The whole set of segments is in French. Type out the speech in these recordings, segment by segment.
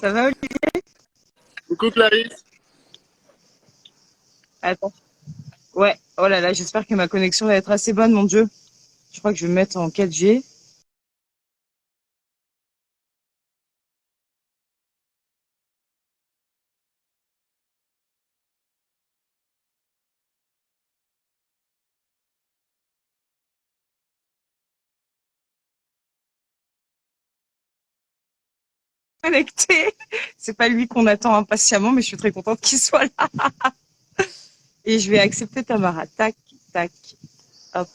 Ça va, Olivier? Coucou Clarisse. Attends. Ouais. Oh là là, j'espère que ma connexion va être assez bonne, mon Dieu. Je crois que je vais me mettre en 4G. Connecté. C'est pas lui qu'on attend impatiemment, mais je suis très contente qu'il soit là. Et je vais accepter Tamara. Tac, tac, hop.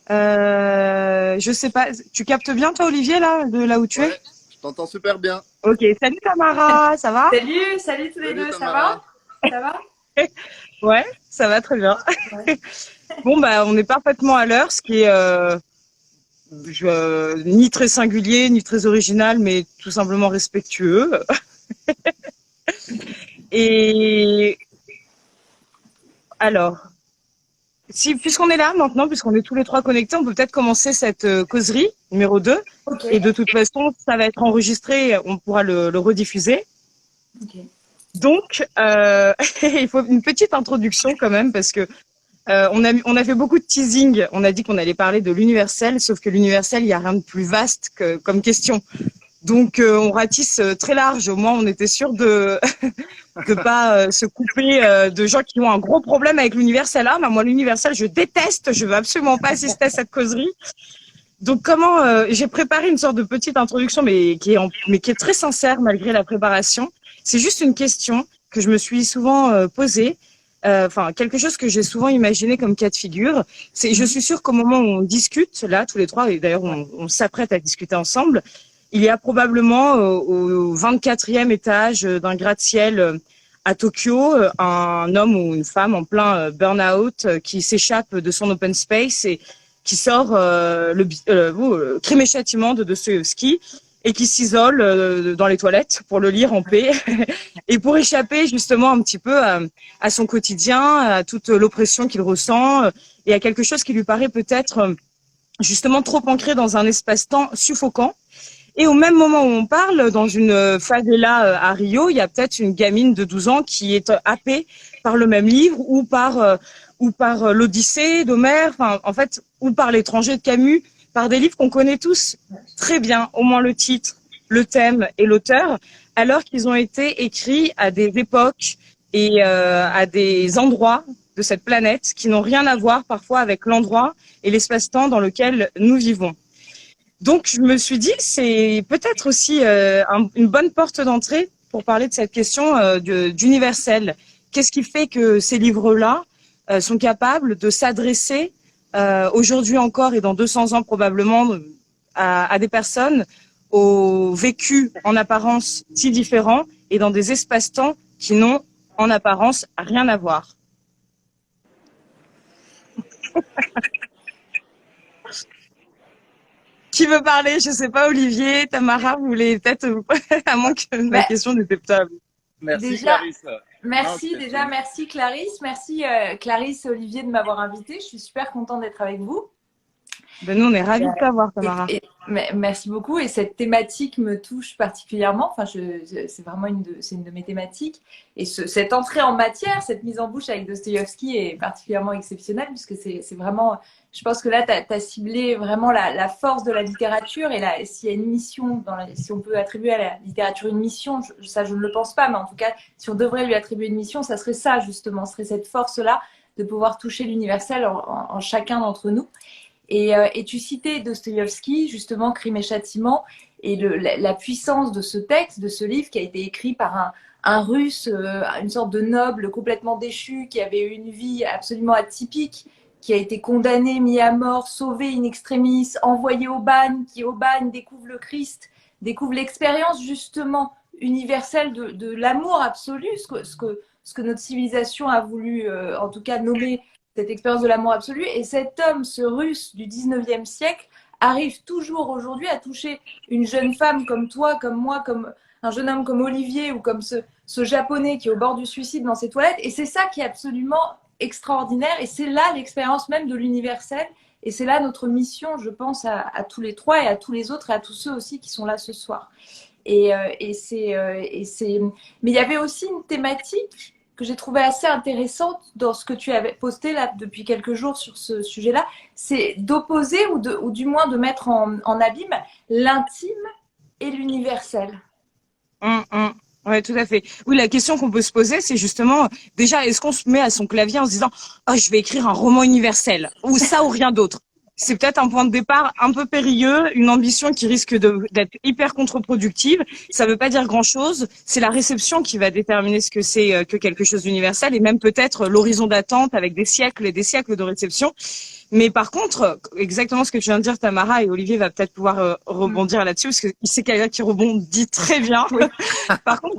Je sais pas. Tu captes bien, toi, Olivier, là, de là où tu es? Ouais, je t'entends super bien. Ok. Salut, Tamara. Ça va? Salut, salut tous les Salut deux, ça va? Tamara. Ça va? Ouais, ça va très bien. Ouais. Bon, bah, on est parfaitement à l'heure, ce qui est ni très singulier, ni très original, mais tout simplement respectueux. Et alors, si, puisqu'on est là maintenant, puisqu'on est tous les trois connectés, on peut peut-être commencer cette causerie numéro 2. Ok, Et de toute façon, ça va être enregistré, on pourra le rediffuser. ok. Donc, il faut une petite introduction quand même, parce que on a fait beaucoup de teasing. On a dit qu'on allait parler de l'universel, sauf que l'universel, il n'y a rien de plus vaste comme question. Donc, on ratisse très large. Au moins, on était sûr de pas se couper de gens qui ont un gros problème avec l'universel. Ah, bah, moi, l'universel, je déteste. Je veux absolument pas assister à cette causerie. Donc, comment j'ai préparé une sorte de petite introduction, mais qui est très sincère malgré la préparation. C'est juste une question que je me suis souvent posée. Enfin, quelque chose que j'ai souvent imaginé comme cas de figure. C'est, je suis sûre qu'au moment où on discute, là, tous les trois, et d'ailleurs, on s'apprête à discuter ensemble, il y a probablement au 24e étage d'un gratte-ciel à Tokyo, un homme ou une femme en plein burn-out qui s'échappe de son open space et qui sort Crime et Châtiment de Dostoïevski et qui s'isole dans les toilettes pour le lire en paix et pour échapper justement un petit peu à son quotidien, à toute l'oppression qu'il ressent et à quelque chose qui lui paraît peut-être justement trop ancré dans un espace-temps suffocant. Et au même moment où on parle, dans une favela à Rio, il y a peut-être une gamine de 12 ans qui est happée par le même livre ou par l'Odyssée d'Homère, enfin, en fait, ou par L'étranger de Camus, par des livres qu'on connaît tous très bien, au moins le titre, le thème et l'auteur, alors qu'ils ont été écrits à des époques et à des endroits de cette planète qui n'ont rien à voir parfois avec l'endroit et l'espace-temps dans lequel nous vivons. Donc, je me suis dit, c'est peut-être aussi une bonne porte d'entrée pour parler de cette question d'universel. Qu'est-ce qui fait que ces livres-là sont capables de s'adresser aujourd'hui encore et dans 200 ans probablement à des personnes au vécu en apparence si différents et dans des espaces-temps qui n'ont en apparence rien à voir. Qui veut parler? Je sais pas, Olivier, Tamara, vous voulez peut-être, à moins que ma Bah, question n'était pas. Merci déjà, Clarisse. Non, merci, déjà, merci Clarisse, merci Clarisse et Olivier de m'avoir invitée. Je suis super contente d'être avec vous. Ben nous, on est ravis de t'avoir, Et, Tamara. merci beaucoup. Et cette thématique me touche particulièrement. Enfin, c'est vraiment c'est une de mes thématiques. Et cette entrée en matière, cette mise en bouche avec Dostoïevski est particulièrement exceptionnelle puisque c'est vraiment. Je pense que là, tu as ciblé vraiment la force de la littérature et s'il y a une mission, si on peut attribuer à la littérature une mission, ça je ne le pense pas, mais en tout cas, si on devrait lui attribuer une mission, ça serait ça justement, ce serait cette force-là de pouvoir toucher l'universel en chacun d'entre nous. Et tu citais Dostoïevski, justement, Crime et Châtiment, et la puissance de ce texte, de ce livre qui a été écrit par un Russe, une sorte de noble complètement déchu, qui avait eu une vie absolument atypique, qui a été condamné, mis à mort, sauvé in extremis, envoyé au bagne, qui au bagne découvre le Christ, découvre l'expérience justement universelle de l'amour absolu, ce que notre civilisation a voulu, en tout cas, nommer cette expérience de l'amour absolu. Et cet homme, ce russe du 19e siècle, arrive toujours aujourd'hui à toucher une jeune femme comme toi, comme moi, comme un jeune homme comme Olivier ou comme ce japonais qui est au bord du suicide dans ses toilettes. Et c'est ça qui est absolument extraordinaire. Et c'est là l'expérience même de l'universel. Et c'est là notre mission, je pense, à tous les trois et à tous les autres et à tous ceux aussi qui sont là ce soir. Mais il y avait aussi une thématique que j'ai trouvée assez intéressante dans ce que tu avais posté là depuis quelques jours sur ce sujet-là, c'est d'opposer ou du moins de mettre en abîme l'intime et l'universel. Ouais, tout à fait. Oui, la question qu'on peut se poser, c'est justement, déjà, est-ce qu'on se met à son clavier en se disant, oh, je vais écrire un roman universel, ou ça ou rien d'autre. C'est peut-être un point de départ un peu périlleux, une ambition qui risque d'être hyper contre-productive. Ça veut pas dire grand-chose. C'est la réception qui va déterminer ce que c'est que quelque chose d'universel, et même peut-être l'horizon d'attente avec des siècles et des siècles de réception. Mais par contre, exactement ce que tu viens de dire, Tamara, et Olivier va peut-être pouvoir rebondir là-dessus, parce que c'est quelqu'un qui rebondit très bien. Oui. Par contre,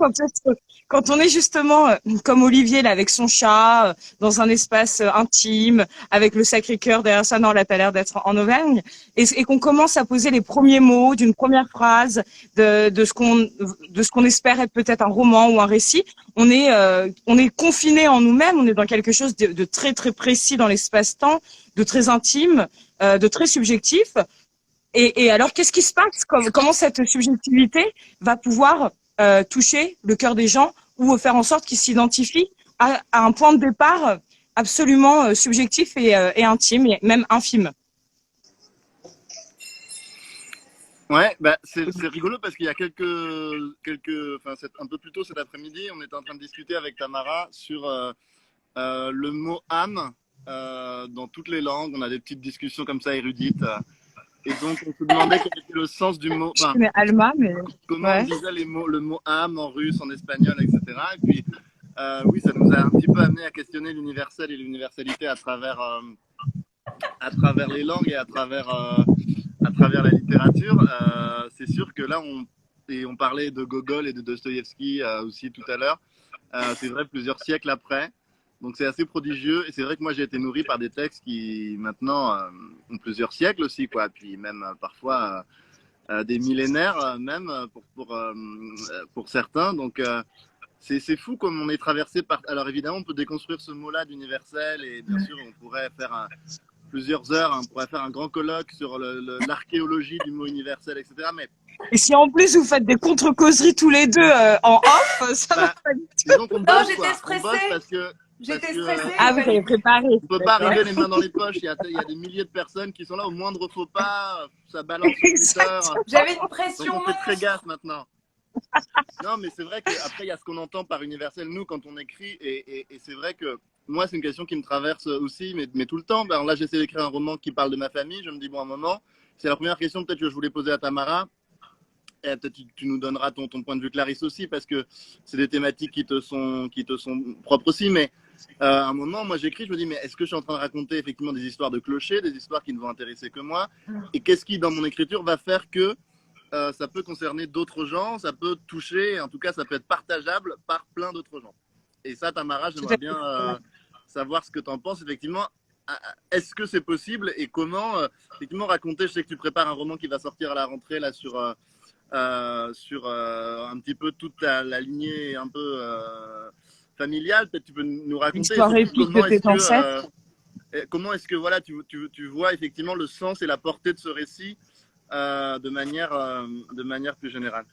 quand on est justement comme Olivier là avec son chat dans un espace intime, avec le Sacré-Cœur derrière ça, non, là t'as l'air d'être en Auvergne, et qu'on commence à poser les premiers mots d'une première phrase de ce qu'on espère être peut-être un roman ou un récit, on est confiné en nous-mêmes, on est dans quelque chose de très très précis dans l'espace-temps, de très intime, de très subjectif. Et alors, qu'est-ce qui se passe? Comment cette subjectivité va pouvoir toucher le cœur des gens ou faire en sorte qu'ils s'identifient à un point de départ absolument subjectif et intime, et même infime? Ouais, bah c'est rigolo parce qu'il y a enfin un peu plus tôt cet après-midi, on était en train de discuter avec Tamara sur le mot âme dans toutes les langues. On a des petites discussions comme ça érudites. Et donc, on se demandait quel était le sens du mot. Je connais Alma, mais comment ouais. on disait le mot âme en russe, en espagnol, etc. Et puis, oui, ça nous a un petit peu amené à questionner l'universel et l'universalité à travers les langues et à travers la littérature. C'est sûr que là, on parlait de Gogol et de Dostoïevski aussi tout à l'heure. C'est vrai, plusieurs siècles après. Donc c'est assez prodigieux, et c'est vrai que moi j'ai été nourri par des textes qui maintenant ont plusieurs siècles aussi, quoi. Puis même parfois des millénaires même pour certains. Donc c'est fou comme on est traversé par. Alors évidemment on peut déconstruire ce mot-là d'universel, et bien sûr on pourrait faire plusieurs heures, on pourrait faire un grand colloque sur l'archéologie du mot universel, etc. Mais et si en plus vous faites des contre-causeries tous les deux en off, ça va pas du tout. Disons qu'on bosse, j'étais stressée. parce que J'étais stressée. Ah, vous avez préparé. On peut pas arriver les mains dans les poches. Il y a des milliers de personnes qui sont là. Au moindre faux pas, ça balance sur Twitter. J'avais une pression. Donc on fait très gaffe maintenant. Non, mais c'est vrai qu'après, il y a ce qu'on entend par universel, nous, quand on écrit. Et c'est vrai que moi, c'est une question qui me traverse aussi, mais tout le temps. Ben, là, j'essaie d'écrire un roman qui parle de ma famille. Je me dis, bon, un moment, c'est la première question peut-être que je voulais poser à Tamara. Et peut-être tu nous donneras ton point de vue, Clarisse, aussi, parce que c'est des thématiques qui te sont propres aussi. Mais à un moment, moi, j'écris, je me dis, mais est-ce que je suis en train de raconter effectivement des histoires de clochers, des histoires qui ne vont intéresser que moi? Et qu'est-ce qui, dans mon écriture, va faire que ça peut concerner d'autres gens, ça peut toucher, en tout cas, ça peut être partageable par plein d'autres gens? Et ça, Tamara, j'aimerais bien savoir ce que tu en penses, effectivement. Est-ce que c'est possible, et comment effectivement raconter? Je sais que tu prépares un roman qui va sortir à la rentrée là sur un petit peu toute la lignée un peu familiale. Peut-être tu peux nous raconter comment est-ce que voilà, tu vois effectivement le sens et la portée de ce récit de manière plus générale.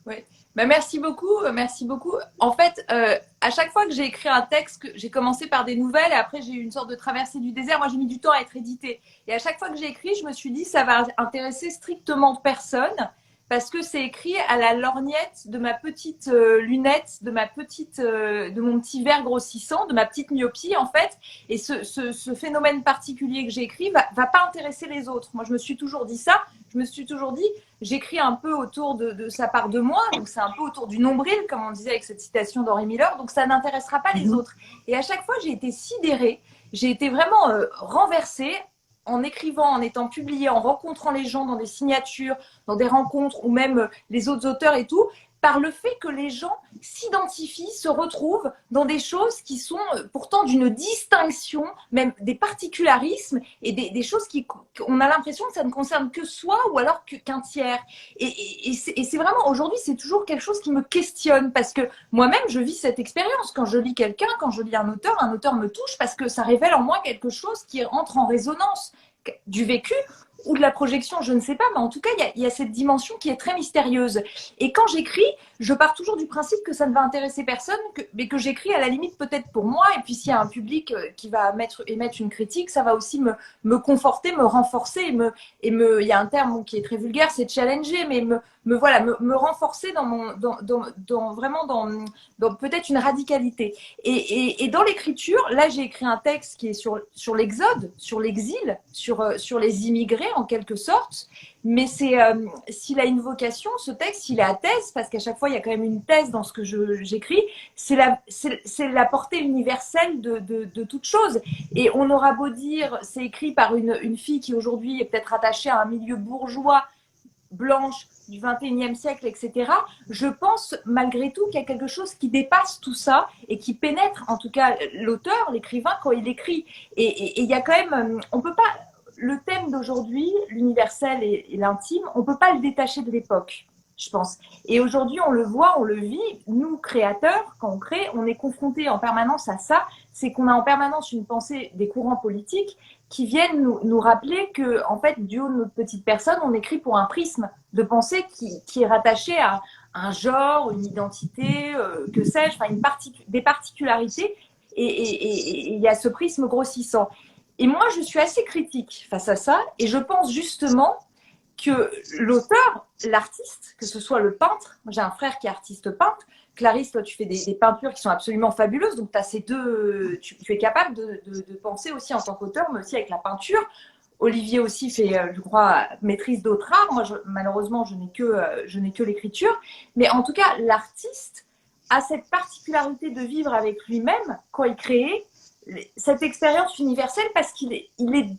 Oui. Bah, merci beaucoup, merci beaucoup. En fait, à chaque fois que j'ai écrit un texte, j'ai commencé par des nouvelles et après j'ai eu une sorte de traversée du désert. Moi, j'ai mis du temps à être édité. Et à chaque fois que j'ai écrit, je me suis dit, ça va intéresser strictement personne, parce que c'est écrit à la lorgnette de ma petite lunette, de mon petit verre grossissant, de ma petite myopie en fait. Et ce phénomène particulier que j'ai écrit va pas intéresser les autres. Moi, je me suis toujours dit ça. Je me suis toujours dit, j'écris un peu autour de sa part de moi, donc c'est un peu autour du nombril, comme on disait avec cette citation d'Henri Miller, donc ça n'intéressera pas les autres. Et à chaque fois, j'ai été sidérée, j'ai été vraiment renversée, en écrivant, en étant publiée, en rencontrant les gens dans des signatures, dans des rencontres, ou même les autres auteurs et tout, par le fait que les gens s'identifient, se retrouvent dans des choses qui sont pourtant d'une distinction, même des particularismes, et des choses on a l'impression que ça ne concerne que soi ou alors qu'un tiers. Et c'est vraiment, aujourd'hui, c'est toujours quelque chose qui me questionne, parce que moi-même, je vis cette expérience. Quand je lis quelqu'un, quand je lis un auteur me touche parce que ça révèle en moi quelque chose qui entre en résonance du vécu ou de la projection, je ne sais pas, mais en tout cas, il y a cette dimension qui est très mystérieuse. Et quand j'écris, je pars toujours du principe que ça ne va intéresser personne, mais que j'écris à la limite peut-être pour moi. Et puis s'il y a un public qui va émettre une critique, ça va aussi me conforter, me renforcer, il y a un terme qui est très vulgaire, c'est challenger, mais me renforcer vraiment dans peut-être une radicalité. Et dans l'écriture, là j'ai écrit un texte qui est sur l'exode, sur l'exil, sur les immigrés en quelque sorte. Mais s'il a une vocation, ce texte, il est à thèse, parce qu'à chaque fois, il y a quand même une thèse dans ce que j'écris, c'est la portée universelle de toute chose. Et on aura beau dire, c'est écrit par une fille qui aujourd'hui est peut-être attachée à un milieu bourgeois, blanche, du 21e siècle, etc. Je pense malgré tout qu'il y a quelque chose qui dépasse tout ça et qui pénètre, en tout cas, l'auteur, l'écrivain, quand il écrit. Et il y a quand même, on peut pas... Le thème d'aujourd'hui, l'universel et l'intime, on ne peut pas le détacher de l'époque, je pense. Et aujourd'hui, on le voit, on le vit. Nous, créateurs, quand on crée, on est confrontés en permanence à ça. C'est qu'on a en permanence une pensée des courants politiques qui viennent nous rappeler que, en fait, du haut de notre petite personne, on écrit pour un prisme de pensée qui est rattaché à un genre, une identité, que sais-je, enfin, des particularités. Et il y a ce prisme grossissant. Et moi, je suis assez critique face à ça, et je pense justement que l'auteur, l'artiste, que ce soit le peintre, j'ai un frère qui est artiste peintre, Clarisse, toi tu fais des peintures qui sont absolument fabuleuses, donc tu as ces deux, tu es capable de penser aussi en tant qu'auteur, mais aussi avec la peinture. Olivier aussi fait, je crois, maîtrise d'autres arts. Moi, malheureusement, je n'ai que l'écriture. Mais en tout cas, l'artiste a cette particularité de vivre avec lui-même quand il crée cette expérience universelle parce qu'il est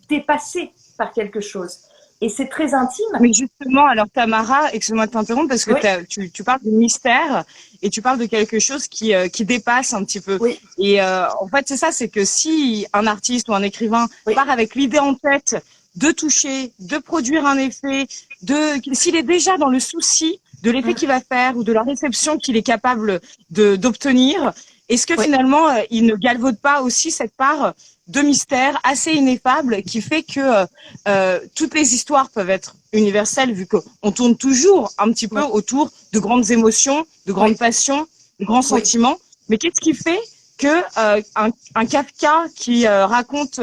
dépassé par quelque chose. Et c'est très intime. Mais justement, alors Tamara, excuse-moi de t'interrompre parce que oui. tu parles de mystère et tu parles de quelque chose qui dépasse un petit peu. Oui. Et en fait, c'est ça, c'est que si un artiste ou un écrivain part avec l'idée en tête de toucher, de produire un effet, s'il est déjà dans le souci de l'effet qu'il va faire ou de la réception qu'il est capable d'obtenir, est-ce que finalement, il ne galvaude pas aussi cette part de mystère assez ineffable qui fait que toutes les histoires peuvent être universelles vu qu'on tourne toujours un petit peu autour de grandes émotions, de grandes passions, de grands sentiments. Mais qu'est-ce qui fait que un Kafka qui raconte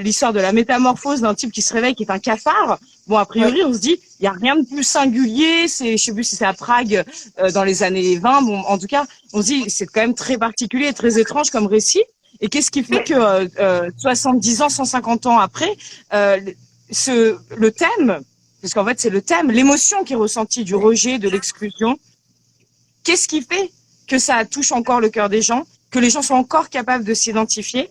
l'histoire de la métamorphose d'un type qui se réveille, qui est un cafard, bon, a priori, on se dit, il n'y a rien de plus singulier, je sais plus si c'est à Prague dans les années 20, bon, en tout cas, on se dit, c'est quand même très particulier et très étrange comme récit. Et qu'est-ce qui fait que 70 ans, 150 ans après, le thème, parce qu'en fait, c'est le thème, l'émotion qui est ressentie du rejet, de l'exclusion, qu'est-ce qui fait que ça touche encore le cœur des gens, que les gens sont encore capables de s'identifier?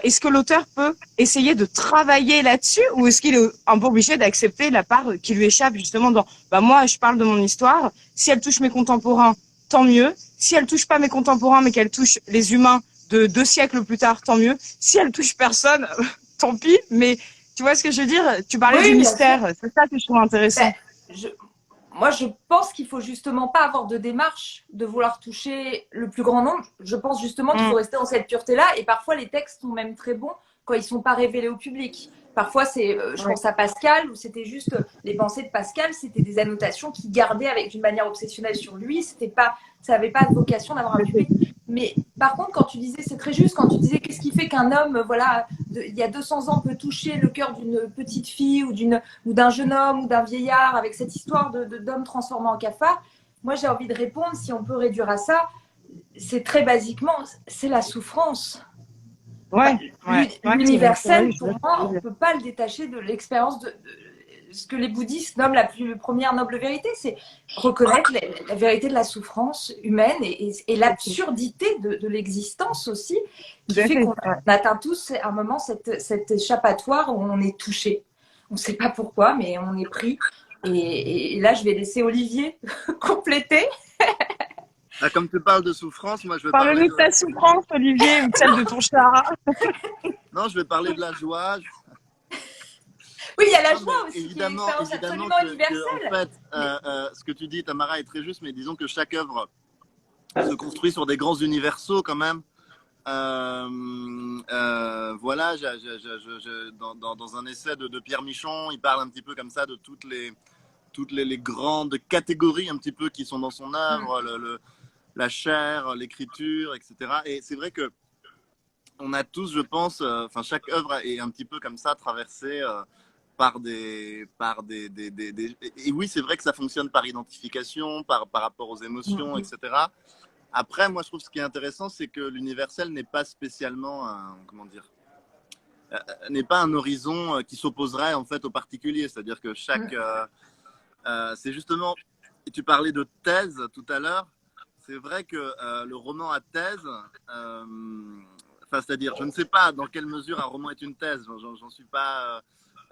Est-ce que l'auteur peut essayer de travailler là-dessus ou est-ce qu'il est un peu obligé d'accepter la part qui lui échappe justement dans moi je parle de mon histoire, si elle touche mes contemporains, tant mieux. Si elle touche pas mes contemporains mais qu'elle touche les humains de 2 siècles plus tard, tant mieux. Si elle touche personne, tant pis. Mais tu vois ce que je veux dire? Tu parlais du mystère, c'est ça que je trouve intéressant. Moi, je pense qu'il faut justement pas avoir de démarche de vouloir toucher le plus grand nombre. Je pense justement qu'il faut rester dans cette pureté-là. Et parfois, les textes sont même très bons quand ils sont pas révélés au public. Parfois, je pense à Pascal, où c'était juste les pensées de Pascal, c'était des annotations qu'il gardait d'une manière obsessionnelle sur lui. Ça n'avait pas de vocation d'avoir un public. Mais par contre, quand tu disais, c'est très juste, quand tu disais qu'est-ce qui fait qu'un homme, il y a 200 ans, peut toucher le cœur d'une petite fille ou d'un jeune homme ou d'un vieillard avec cette histoire d'homme transformé en cafard, moi j'ai envie de répondre, si on peut réduire à ça, c'est très basiquement, c'est la souffrance. L'universel, pour moi, on ne peut pas le détacher de l'expérience de ce que les bouddhistes nomment la première noble vérité, c'est reconnaître la vérité de la souffrance humaine et l'absurdité de l'existence aussi, qui fait qu'on atteint tous à un moment cet échappatoire où on est touché. On ne sait pas pourquoi, mais on est pris. Et là, je vais laisser Olivier compléter. Comme tu parles de souffrance, moi je vais parler de ta souffrance, Olivier, ou celle de ton chat. Non, je vais parler de la joie. Oui, il y a la joie aussi, évidemment, qui est une expérience absolument universelle. En fait, ce que tu dis, Tamara, est très juste, mais disons que chaque œuvre se construit sur des grands universaux quand même. Voilà, dans un essai de Pierre Michon, il parle un petit peu comme ça de les grandes catégories un petit peu qui sont dans son œuvre, la chair, l'écriture, etc. Et c'est vrai que on a tous, je pense, enfin chaque œuvre est un petit peu comme ça traversée et oui, c'est vrai que ça fonctionne par identification, par rapport aux émotions, etc. Après, moi, je trouve ce qui est intéressant, c'est que l'universel n'est pas spécialement comment dire, n'est pas un horizon qui s'opposerait en fait au particulier. C'est-à-dire que c'est justement, tu parlais de thèse tout à l'heure. C'est vrai que le roman à thèse, c'est-à-dire, je ne sais pas dans quelle mesure un roman est une thèse. J'en suis pas.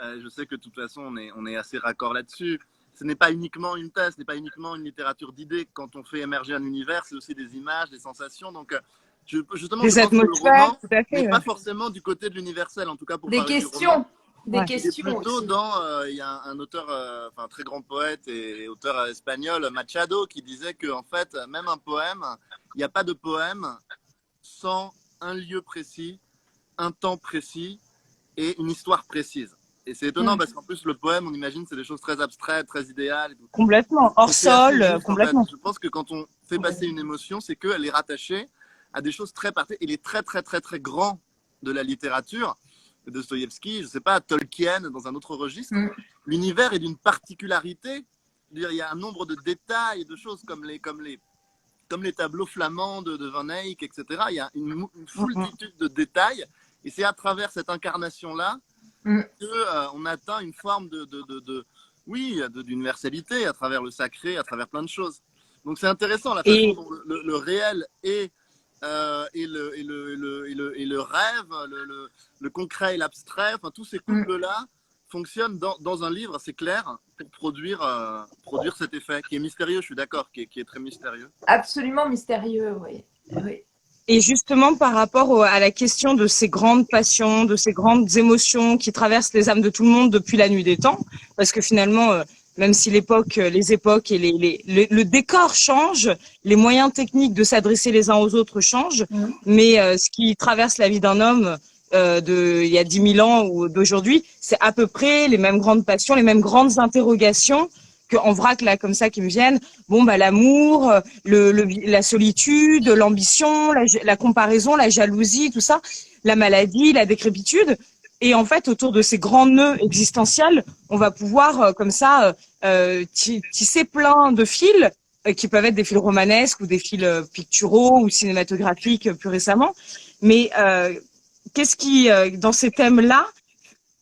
Je sais que de toute façon, on est assez raccord là-dessus. Ce n'est pas uniquement une thèse, ce n'est pas uniquement une littérature d'idées. Quand on fait émerger un univers, c'est aussi des images, des sensations. Donc, justement, je Des pense que le atmosphères, roman tout à n'est fait. pas forcément du côté de l'universel, en tout cas pour Des parler du roman. questions, des Ouais. Il est questions plutôt aussi. dans. Il y a un auteur, enfin un très grand poète et auteur espagnol, Machado, qui disait que en fait, même un poème, il n'y a pas de poème sans un lieu précis, un temps précis et une histoire précise. Et c'est étonnant parce qu'en plus, le poème, on imagine, c'est des choses très abstraites, très idéales. Et tout. Complètement. Hors Et c'est assez sol, juste, en fait. complètement. Je pense que quand on fait passer une émotion, c'est qu'elle est rattachée à des choses très particulières. Il est très, très, très, très grand de la littérature. Dostoïevski, je ne sais pas, Tolkien, dans un autre registre. L'univers est d'une particularité. Il y a un nombre de détails, de choses comme les tableaux flamands de Van Eyck, etc. Il y a une foultitude de détails. Et c'est à travers cette incarnation-là qu'on atteint une forme d'universalité à travers le sacré, à travers plein de choses. Donc c'est intéressant la façon dont le réel et le rêve, le concret et l'abstrait, enfin tous ces couples-là fonctionnent dans un livre, c'est clair, pour produire cet effet qui est mystérieux, je suis d'accord, qui est très mystérieux. Absolument mystérieux, oui. Oui. Et justement, par rapport à la question de ces grandes passions, de ces grandes émotions qui traversent les âmes de tout le monde depuis la nuit des temps, parce que finalement, même si les époques et le décor change, les moyens techniques de s'adresser les uns aux autres changent, mais ce qui traverse la vie d'un homme il y a 10 000 ans ou d'aujourd'hui, c'est à peu près les mêmes grandes passions, les mêmes grandes interrogations qu'en vrac là comme ça qui me viennent. Bon bah l'amour, la solitude, l'ambition, la comparaison, la jalousie, tout ça, la maladie, la décrépitude. Et en fait, autour de ces grands nœuds existentiels, on va pouvoir comme ça tisser plein de fils qui peuvent être des fils romanesques ou des fils picturaux ou cinématographiques plus récemment. Mais qu'est-ce qui, dans ces thèmes-là,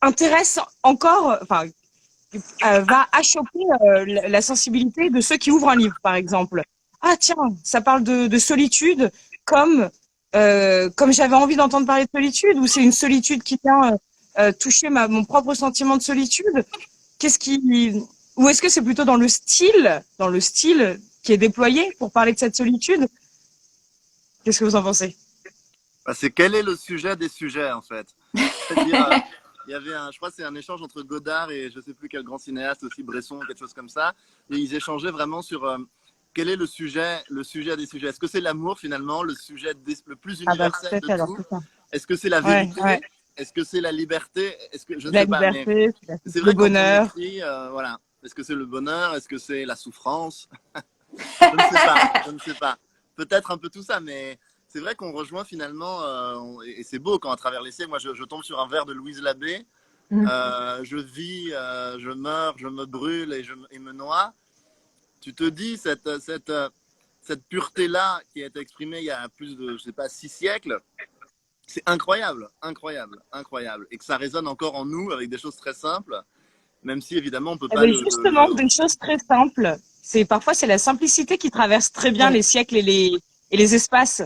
intéresse encore, enfin, va achoper la sensibilité de ceux qui ouvrent un livre, par exemple. Ah tiens, ça parle de solitude, comme j'avais envie d'entendre parler de solitude, ou c'est une solitude qui vient toucher mon propre sentiment de solitude. Ou est-ce que c'est plutôt dans le style qui est déployé pour parler de cette solitude? Qu'est-ce que vous en pensez? C'est quel est le sujet des sujets, en fait. C'est-à-dire, il y avait je crois que c'est un échange entre Godard et je ne sais plus quel grand cinéaste aussi, Bresson, quelque chose comme ça. Et ils échangeaient vraiment sur quel est le sujet des sujets. Est-ce que c'est l'amour, finalement, le sujet le plus universel de tout? Est-ce que c'est la vérité? Ouais. Est-ce que c'est la liberté? Est-ce que je ne La sais pas, liberté, mais c'est vrai le que quand on bonheur. écrit, voilà. Est-ce que c'est le bonheur? Est-ce que c'est la souffrance? Je ne sais pas. Je ne sais pas. Peut-être un peu tout ça, mais c'est vrai qu'on rejoint finalement, et c'est beau quand à travers les siècles, moi je tombe sur un vers de Louise Labbé. Je vis, je meurs, je me brûle et me noie. Tu te dis cette pureté-là qui a été exprimée il y a plus de, je sais pas, 6 siècles, c'est incroyable, incroyable, incroyable. Et que ça résonne encore en nous avec des choses très simples, même si évidemment on peut pas Justement, des choses très simples. Parfois c'est la simplicité qui traverse très bien les siècles et les espaces.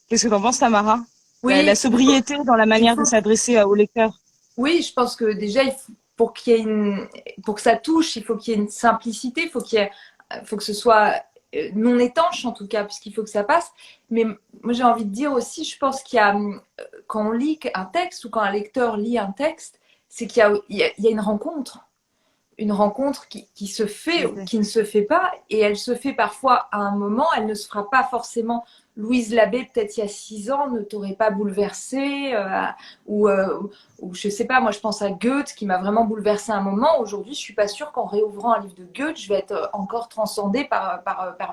Qu'est-ce que tu en penses, Tamara? Oui, la sobriété dans la manière de s'adresser au lecteur. Oui, je pense que déjà, pour que ça touche, il faut qu'il y ait une simplicité, faut que ce soit non étanche en tout cas, puisqu'il faut que ça passe. Mais moi, j'ai envie de dire aussi, je pense qu'il y a, quand on lit un texte ou quand un lecteur lit un texte, c'est qu'il y a une rencontre. une rencontre qui se fait ou qui ne se fait pas, et elle se fait parfois à un moment, elle ne se fera pas forcément. Louise Labbé, peut-être il y a 6 ans, ne t'aurait pas bouleversée, ou je sais pas, moi je pense à Goethe qui m'a vraiment bouleversée à un moment. Aujourd'hui, je suis pas sûre qu'en réouvrant un livre de Goethe, je vais être encore transcendée par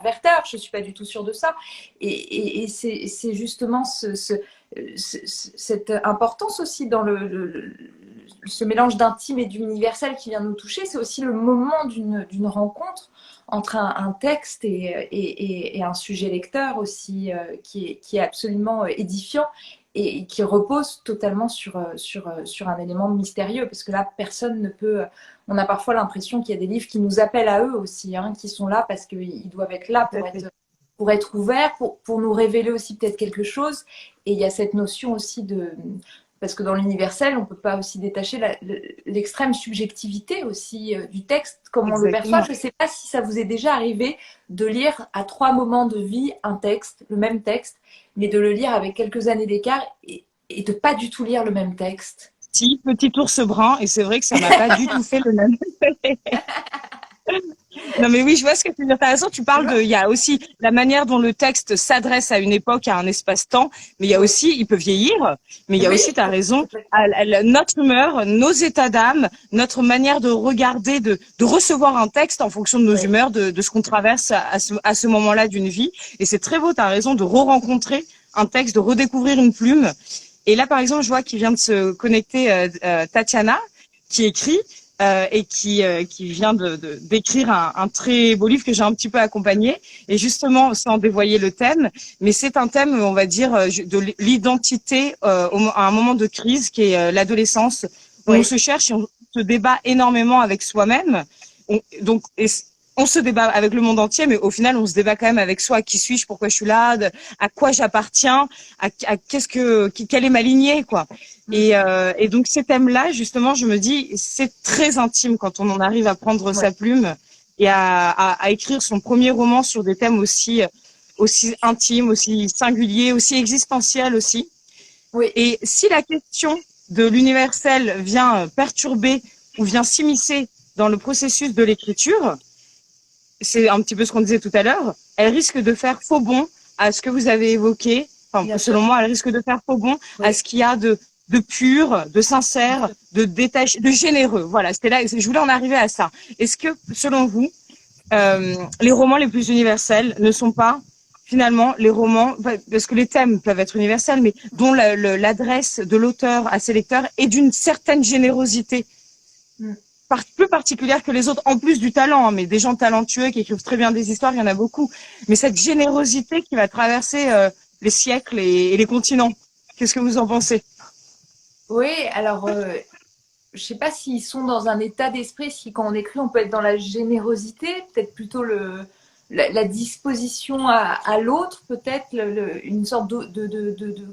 Werther. Je suis pas du tout sûre de ça. Et c'est justement cette importance aussi dans ce mélange d'intime et d'universel qui vient nous toucher. C'est aussi le moment d'une rencontre entre un texte et un sujet lecteur aussi, qui est absolument édifiant et qui repose totalement sur un élément mystérieux, parce que là, personne ne peut... On a parfois l'impression qu'il y a des livres qui nous appellent à eux aussi, hein, qui sont là parce qu'ils doivent être là pour être ouverts, pour nous révéler aussi peut-être quelque chose. Et il y a cette notion aussi de... Parce que dans l'universel, on ne peut pas aussi détacher l'extrême subjectivité aussi du texte, comme on le perçoit. Je ne sais pas si ça vous est déjà arrivé de lire à 3 moments de vie un texte, le même texte, mais de le lire avec quelques années d'écart et de pas du tout lire le même texte. Si, petit ours brun, et c'est vrai que ça m'a pas du tout fait le même. Non mais oui, je vois ce que tu veux dire. T'as raison, tu parles il y a aussi la manière dont le texte s'adresse à une époque, à un espace-temps, mais il y a aussi, il peut vieillir, mais il y a aussi, t'as raison, notre humeur, nos états d'âme, notre manière de regarder, de recevoir un texte en fonction de nos humeurs, de ce qu'on traverse à ce moment-là d'une vie. Et c'est très beau, t'as raison, de re-rencontrer un texte, de redécouvrir une plume. Et là, par exemple, je vois qu'il vient de se connecter Tatiana, qui écrit. Et qui vient d'écrire un très beau livre que j'ai un petit peu accompagné, et justement sans dévoiler le thème, mais c'est un thème, on va dire, de l'identité à un moment de crise qui est l'adolescence, où on se cherche et on se débat énormément avec soi-même. On se débat avec le monde entier, mais au final, on se débat quand même avec soi. Qui suis-je? Pourquoi je suis là? À quoi j'appartiens? Quelle est ma lignée, quoi? Et donc, ces thèmes-là, justement, je me dis, c'est très intime quand on en arrive à prendre sa plume et à écrire son premier roman sur des thèmes aussi intimes, aussi singuliers, aussi existentiels aussi. Oui. Et si la question de l'universel vient perturber ou vient s'immiscer dans le processus de l'écriture, c'est un petit peu ce qu'on disait tout à l'heure, elle risque de faire faux bond à ce que vous avez évoqué. Enfin, selon moi, elle risque de faire faux bond à ce qu'il y a de pur, de sincère, de détaché, de généreux. Voilà, c'était là, je voulais en arriver à ça. Est-ce que, selon vous, les romans les plus universels ne sont pas finalement les romans, parce que les thèmes peuvent être universels, mais dont l'adresse de l'auteur à ses lecteurs est d'une certaine générosité plus particulière que les autres, en plus du talent, hein, mais des gens talentueux qui écrivent très bien des histoires, il y en a beaucoup. Mais cette générosité qui va traverser les siècles et les continents, qu'est-ce que vous en pensez? Oui, alors, je sais pas s'ils sont dans un état d'esprit, si quand on écrit, on peut être dans la générosité, peut-être plutôt la disposition à l'autre, peut-être une sorte de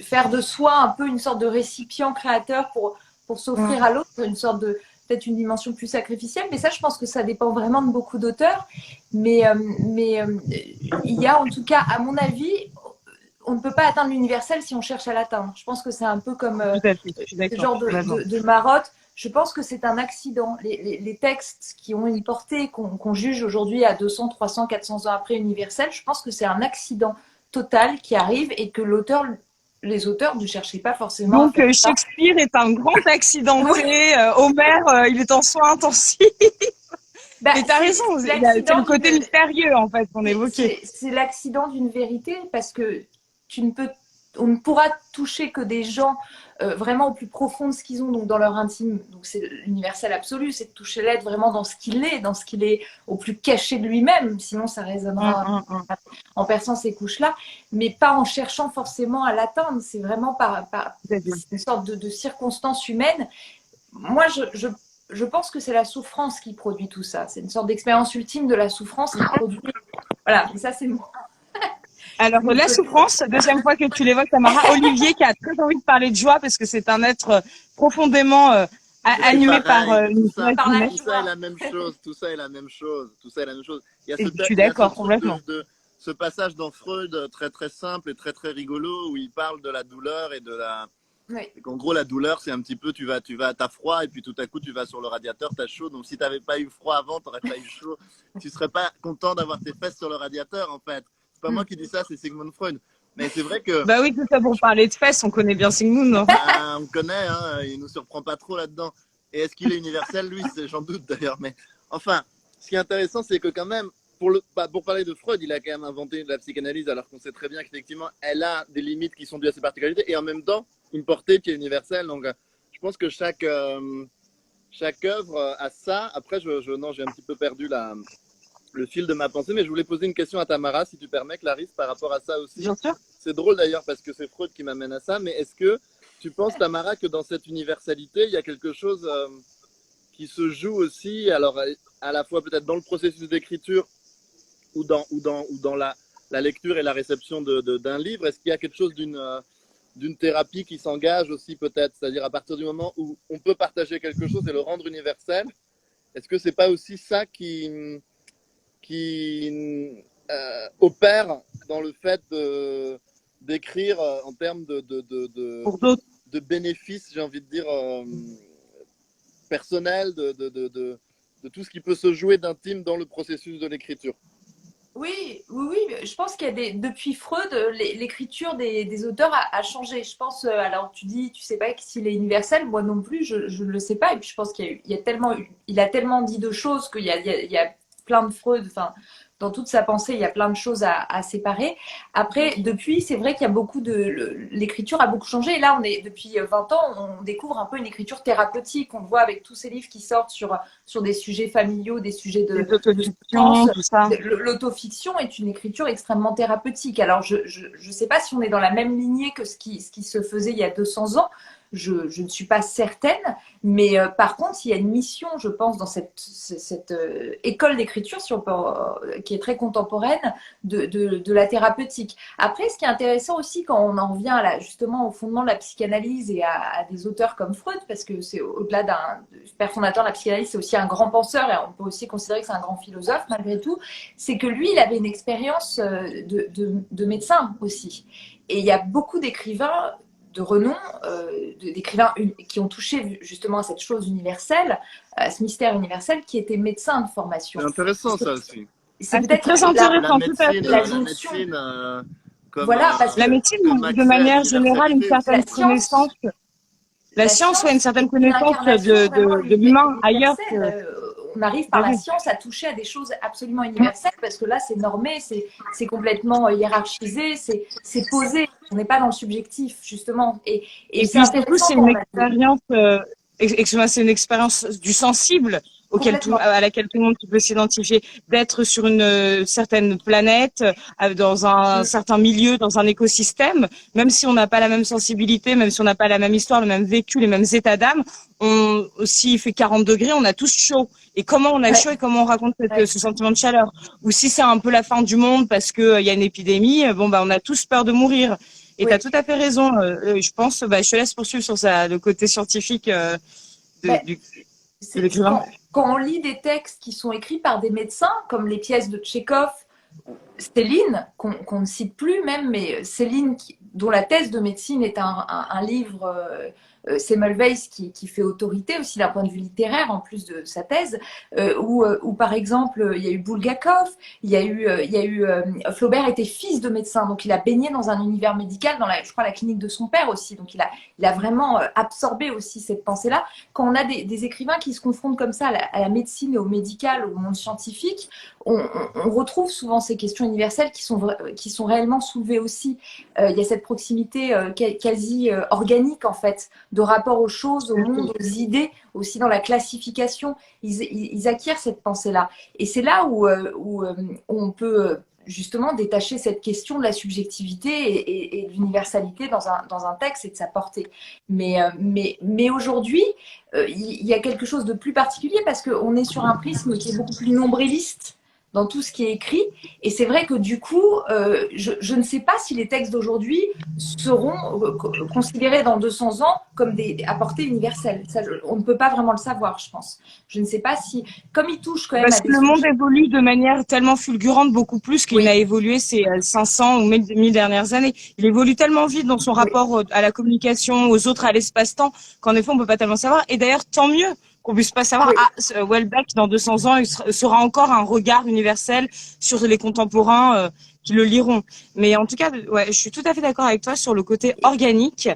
faire de soi un peu une sorte de récipient créateur pour s'offrir à l'autre, une sorte de peut-être une dimension plus sacrificielle, mais ça, je pense que ça dépend vraiment de beaucoup d'auteurs. Mais il y a en tout cas, à mon avis, on ne peut pas atteindre l'universel si on cherche à l'atteindre. Je pense que c'est un peu comme ce genre de marotte. Je pense que c'est un accident. Les textes qui ont une portée, qu'on juge aujourd'hui à 200, 300, 400 ans après universel, je pense que c'est un accident total qui arrive et que les auteurs ne cherchaient pas forcément. Donc Shakespeare est un grand accidenté. Homère, il est en soins intensifs. Mais t'as raison, c'est le côté mystérieux en fait qu'on évoquait. C'est l'accident d'une vérité, parce que on ne pourra toucher que des gens vraiment au plus profond de ce qu'ils ont, donc dans leur intime. Donc c'est l'universel absolu, c'est de toucher l'être vraiment dans ce qu'il est au plus caché de lui-même, sinon ça résonnera en perçant ces couches-là, mais pas en cherchant forcément à l'atteindre. C'est vraiment par une sorte de circonstance humaine. Moi, je pense que c'est la souffrance qui produit tout ça. C'est une sorte d'expérience ultime de la souffrance qui produit. Voilà, mais ça c'est moi. Alors, la souffrance, deuxième fois que tu l'évoques, Tamara. Olivier qui a très envie de parler de joie parce que c'est un être profondément animé par tout ça est la même chose. Tout ça est la même chose. Il y a je suis d'accord, complètement. Ce passage dans Freud très très simple et très très rigolo où il parle de la douleur et de Oui. Et qu'en gros, la douleur, c'est un petit peu, t'as froid et puis tout à coup, tu vas sur le radiateur, t'as chaud. Donc, si t'avais pas eu froid avant, t'aurais pas eu chaud. Tu serais pas content d'avoir tes fesses sur le radiateur, en fait. C'est pas moi qui dis ça, c'est Sigmund Freud. Mais c'est vrai que, Bah oui, tout ça pour parler de fesses, on connaît bien Sigmund, non? bah, on connaît, hein, il nous surprend pas trop là-dedans. Et est-ce qu'il est universel, lui? J'en doute d'ailleurs. Mais enfin, ce qui est intéressant, c'est que quand même, pour parler de Freud, il a quand même inventé la psychanalyse, alors qu'on sait très bien qu'effectivement, elle a des limites qui sont dues à ses particularités, et en même temps, une portée qui est universelle. Donc, je pense que chaque œuvre a ça. Après, non, j'ai un petit peu perdu le fil de ma pensée, mais je voulais poser une question à Tamara, si tu permets, Clarisse, par rapport à ça aussi. Bien sûr. C'est drôle d'ailleurs, parce que c'est Freud qui m'amène à ça, mais est-ce que tu penses, Tamara, que dans cette universalité, il y a quelque chose qui se joue aussi, alors à la fois peut-être dans le processus d'écriture ou dans la lecture et la réception d'un livre? Est-ce qu'il y a quelque chose d'une thérapie qui s'engage aussi peut-être, c'est-à-dire à partir du moment où on peut partager quelque chose et le rendre universel, est-ce que c'est pas aussi ça qui opère dans le fait d'écrire en termes Pour d'autres. de bénéfices, j'ai envie de dire, personnels, de tout ce qui peut se jouer d'intime dans le processus de l'écriture? Oui, oui, oui. Je pense qu'il y a depuis Freud, l'écriture des auteurs a changé. Je pense, alors tu dis, tu sais pas s'il est universel, moi non plus, je ne le sais pas. Et puis je pense il a tellement dit de choses qu'il y a plein de Freud, enfin, dans toute sa pensée, il y a plein de choses à séparer. Après, depuis, c'est vrai qu'il y a l'écriture a beaucoup changé. Et là, depuis 20 ans, on découvre un peu une écriture thérapeutique. On le voit avec tous ces livres qui sortent sur des sujets familiaux, des sujets de Autofiction, tout ça. L'autofiction est une écriture extrêmement thérapeutique. Alors, je sais pas si on est dans la même lignée que ce qui se faisait il y a 200 ans. Je ne suis pas certaine, mais par contre, il y a une mission, je pense, dans cette école d'écriture qui est très contemporaine de la thérapeutique. Après, ce qui est intéressant aussi quand on en revient justement au fondement de la psychanalyse et à des auteurs comme Freud, parce que c'est au-delà d'un père fondateur de la psychanalyse, c'est aussi un grand penseur et on peut aussi considérer que c'est un grand philosophe malgré tout, c'est que lui, il avait une expérience de médecin aussi. Et il y a beaucoup d'écrivains de renom, d'écrivains qui ont touché justement à cette chose universelle, à ce mystère universel, qui étaient médecins de formation. C'est intéressant ça aussi. C'est peut-être très intéressant, tout à fait. la médecine comme, voilà, parce que La médecine, comme de manière générale, une certaine connaissance. La science, une certaine connaissance de l'humain ailleurs. On arrive par la science à toucher à des choses absolument universelles parce que là, c'est normé, c'est complètement hiérarchisé, c'est posé. On n'est pas dans le subjectif, justement. Et puis, surtout, c'est une expérience, excuse-moi, c'est une expérience du sensible à laquelle tout le monde peut s'identifier, d'être sur une certaine planète, dans un certain milieu, dans un écosystème, même si on n'a pas la même sensibilité, même si on n'a pas la même histoire, le même vécu, les mêmes états d'âme, s'il fait 40 degrés, on a tous chaud. Et comment on a chaud et comment on raconte ce sentiment de chaleur? Ou si c'est un peu la fin du monde parce que y a une épidémie, on a tous peur de mourir. Et tu as tout à fait raison. Je pense, je te laisse poursuivre sur le côté scientifique de l'écrivain. Quand on lit des textes qui sont écrits par des médecins, comme les pièces de Tchekhov, Céline, qu'on ne cite plus même, mais Céline, dont la thèse de médecine est un livre, Semmelweis, qui fait autorité aussi d'un point de vue littéraire, en plus de sa thèse, où par exemple, il y a eu Bulgakov, il y a eu Flaubert était fils de médecin, donc il a baigné dans un univers médical, je crois, la clinique de son père aussi, donc il a vraiment absorbé aussi cette pensée-là. Quand on a des écrivains qui se confrontent comme ça à la médecine et au médical, au monde scientifique, on retrouve souvent ces questions universelles qui sont réellement soulevées aussi. Il y a cette proximité quasi organique, en fait, de rapport aux choses, au monde, aux idées, aussi dans la classification. Ils acquièrent cette pensée-là. Et c'est là où on peut justement détacher cette question de la subjectivité et de l'universalité dans un texte et de sa portée. Mais aujourd'hui, il y a quelque chose de plus particulier parce qu'on est sur un prisme qui est beaucoup plus nombriliste dans tout ce qui est écrit. Et c'est vrai que du coup, je ne sais pas si les textes d'aujourd'hui seront considérés dans 200 ans comme à portée universelle. Ça, on ne peut pas vraiment le savoir, je pense. Je ne sais pas si, comme ils touchent quand même Parce à que des le monde sujets... évolue de manière tellement fulgurante, beaucoup plus qu'il Oui, n'a évolué ces 500 ou 1000 dernières années. Il évolue tellement vite dans son oui, rapport à la communication, aux autres, à l'espace-temps, qu'en effet, on peut pas tellement savoir. Et d'ailleurs, tant mieux qu'on puisse pas savoir, oui. Welbeck, dans 200 ans, il sera encore un regard universel sur les contemporains qui le liront. Mais en tout cas, ouais, je suis tout à fait d'accord avec toi sur le côté organique.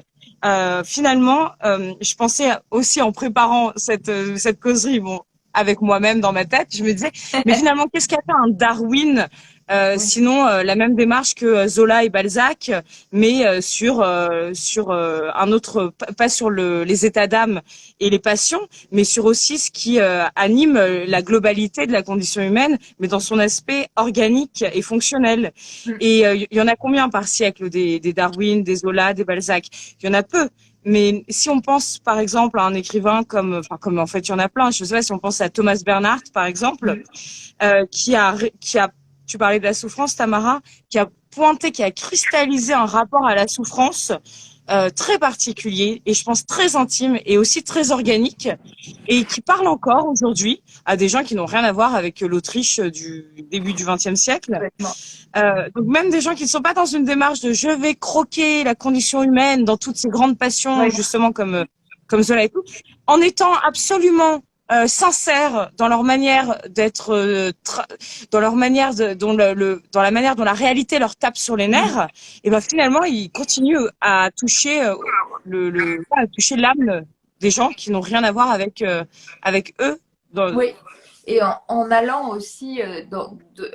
Finalement, je pensais aussi en préparant cette causerie, bon, avec moi-même dans ma tête, je me disais, mais finalement, qu'est-ce qu'a fait un Darwin Oui. sinon la même démarche que Zola et Balzac, mais sur un autre, pas sur les états d'âme et les passions, mais sur aussi ce qui anime la globalité de la condition humaine, mais dans son aspect organique et fonctionnel. Et il y en a combien par siècle des Darwin, des Zola, des Balzac? Il y en a peu. Mais si on pense, par exemple, à un écrivain comme en fait, il y en a plein. Je sais pas si on pense à Thomas Bernhardt, par exemple, qui a, tu parlais de la souffrance, Tamara, qui a pointé, qui a cristallisé un rapport à la souffrance très particulier et je pense très intime et aussi très organique et qui parle encore aujourd'hui à des gens qui n'ont rien à voir avec l'Autriche du début du XXe siècle. Complètement. Donc même des gens qui ne sont pas dans une démarche de je vais croquer la condition humaine dans toutes ces grandes passions, Oui. justement comme Zola et tout, en étant absolument sincères dans leur manière d'être, dans leur manière dans la manière dont la réalité leur tape sur les nerfs, et ben finalement ils continuent à toucher à toucher l'âme des gens qui n'ont rien à voir avec eux. Oui, et en allant aussi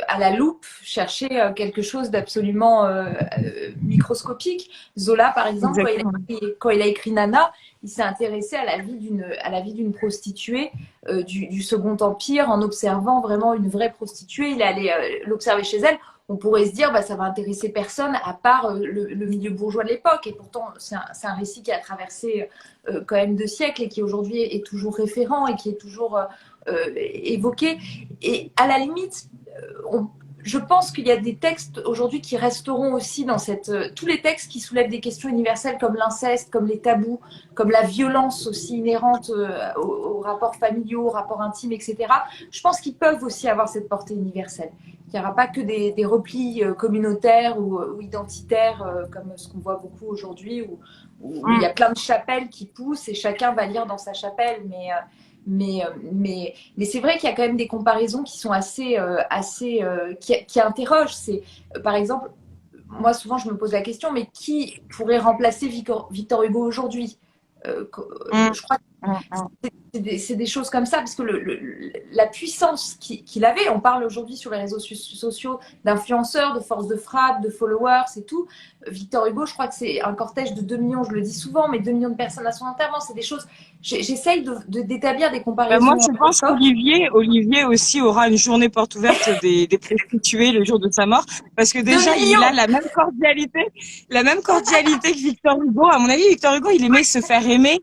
à la loupe chercher quelque chose d'absolument microscopique. Zola, par exemple, Exactement. quand il a écrit Nana, il s'est intéressé à la vie d'une prostituée du Second Empire en observant vraiment une vraie prostituée. Il est allé l'observer chez elle. On pourrait se dire, bah, ça va intéresser personne à part le milieu bourgeois de l'époque. Et pourtant, c'est un récit qui a traversé quand même 2 siècles et qui aujourd'hui est toujours référent et qui est toujours évoqué. Et à la limite, je pense qu'il y a des textes aujourd'hui qui resteront aussi dans tous les textes qui soulèvent des questions universelles comme l'inceste, comme les tabous, comme la violence aussi inhérente aux rapports familiaux, aux rapports intimes, etc. Je pense qu'ils peuvent aussi avoir cette portée universelle. Il n'y aura pas que des replis communautaires ou identitaires comme ce qu'on voit beaucoup aujourd'hui où il y a plein de chapelles qui poussent et chacun va lire dans sa chapelle, mais c'est vrai qu'il y a quand même des comparaisons qui sont qui interrogent. C'est, par exemple, moi souvent je me pose la question, mais qui pourrait remplacer Victor Hugo aujourd'hui? Je crois que c'est des choses comme ça, parce que la puissance qu'il avait, on parle aujourd'hui sur les réseaux sociaux d'influenceurs, de force de frappe, de followers et tout. Victor Hugo, je crois que c'est un cortège de 2 millions, je le dis souvent, mais 2 millions de personnes à son enterrement, c'est des choses. J'essaye d'établir des Moi, comparaisons je à pense l'époque. qu'Olivier aussi aura une journée porte ouverte des prostituées le jour de sa mort, parce que 2 déjà, il a millions. la même cordialité que Victor Hugo. À mon avis, Victor Hugo, il aimait se faire aimer.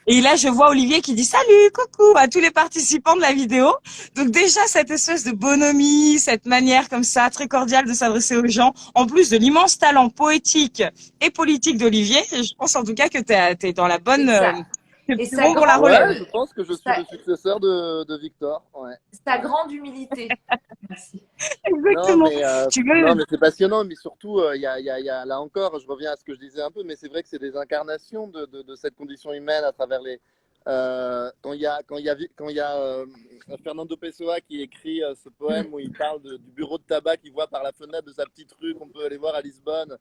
Et là, je vois Olivier qui dit salut, coucou à tous les participants de la vidéo. Donc déjà, cette espèce de bonhomie, cette manière comme ça, très cordiale de s'adresser aux gens, en plus de l'immense talent poétique et politique d'Olivier, je pense en tout cas que t'es dans la bonne, que Et c'est sa bon pour la grande, relève. Ouais, je pense que je suis le successeur de Victor. Ouais. sa Ouais. grande humilité. Merci. Non, Exactement. Tu veux, non, mais c'est passionnant, mais surtout, là encore, je reviens à ce que je disais un peu, mais c'est vrai que c'est des incarnations de cette condition humaine à travers les. Quand il y a Fernando Pessoa qui écrit ce poème où il parle du bureau de tabac qu'il voit par la fenêtre de sa petite rue qu'on peut aller voir à Lisbonne,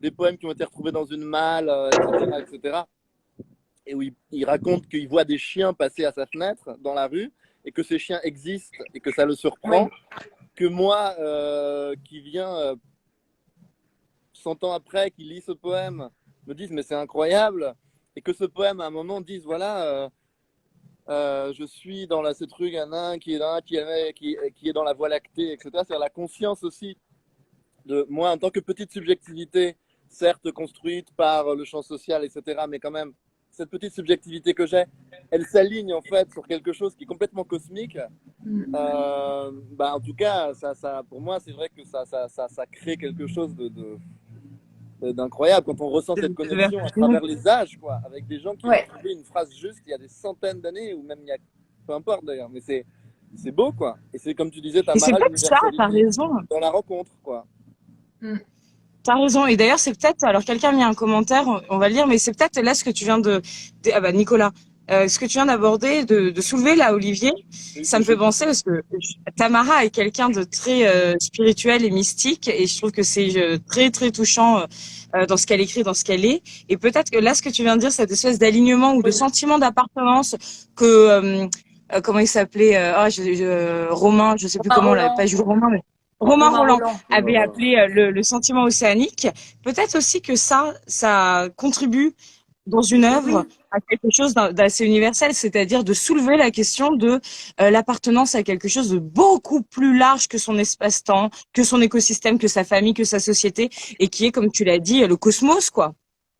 des poèmes qui ont été retrouvés dans une malle, etc., etc. Et où il raconte qu'il voit des chiens passer à sa fenêtre dans la rue et que ces chiens existent et que ça le surprend. Oui. Que moi, qui viens 100 ans après, qui lit ce poème, me dise mais c'est incroyable, et que ce poème à un moment dise voilà, je suis dans cette rue Ganin qui est là, qui est dans la Voie lactée, etc. C'est-à-dire la conscience aussi de moi en tant que petite subjectivité, certes construite par le champ social, etc., mais quand même cette petite subjectivité que j'ai, elle s'aligne en fait sur quelque chose qui est complètement cosmique, en tout cas, pour moi, c'est vrai que ça crée quelque chose d'incroyable quand on ressent cette connexion à travers les âges, quoi, avec des gens qui ont trouvé une phrase juste il y a des centaines d'années, ou même il y a, peu importe d'ailleurs, mais c'est beau, quoi. Et c'est comme tu disais, Et c'est peut-être ça, t'as raison. Dans la rencontre, quoi. T'as raison. Et d'ailleurs, c'est peut-être, alors quelqu'un a mis un commentaire, on va le lire, mais c'est peut-être là ce que tu viens Nicolas, ce que tu viens d'aborder, de soulever là, Olivier, ça me fait penser parce que Tamara est quelqu'un de très spirituel et mystique, et je trouve que c'est très très touchant dans ce qu'elle écrit, dans ce qu'elle est. Et peut-être que là, ce que tu viens de dire, cette espèce d'alignement ou de sentiment d'appartenance que comment il s'appelait, Romain, je sais plus comment, là, pas Jules Romain, mais Romain Roland avait appelé le sentiment océanique. Peut-être aussi que ça contribue dans une œuvre à quelque chose d'assez universel, c'est-à-dire de soulever la question de l'appartenance à quelque chose de beaucoup plus large que son espace-temps, que son écosystème, que sa famille, que sa société, et qui est, comme tu l'as dit, le cosmos, quoi.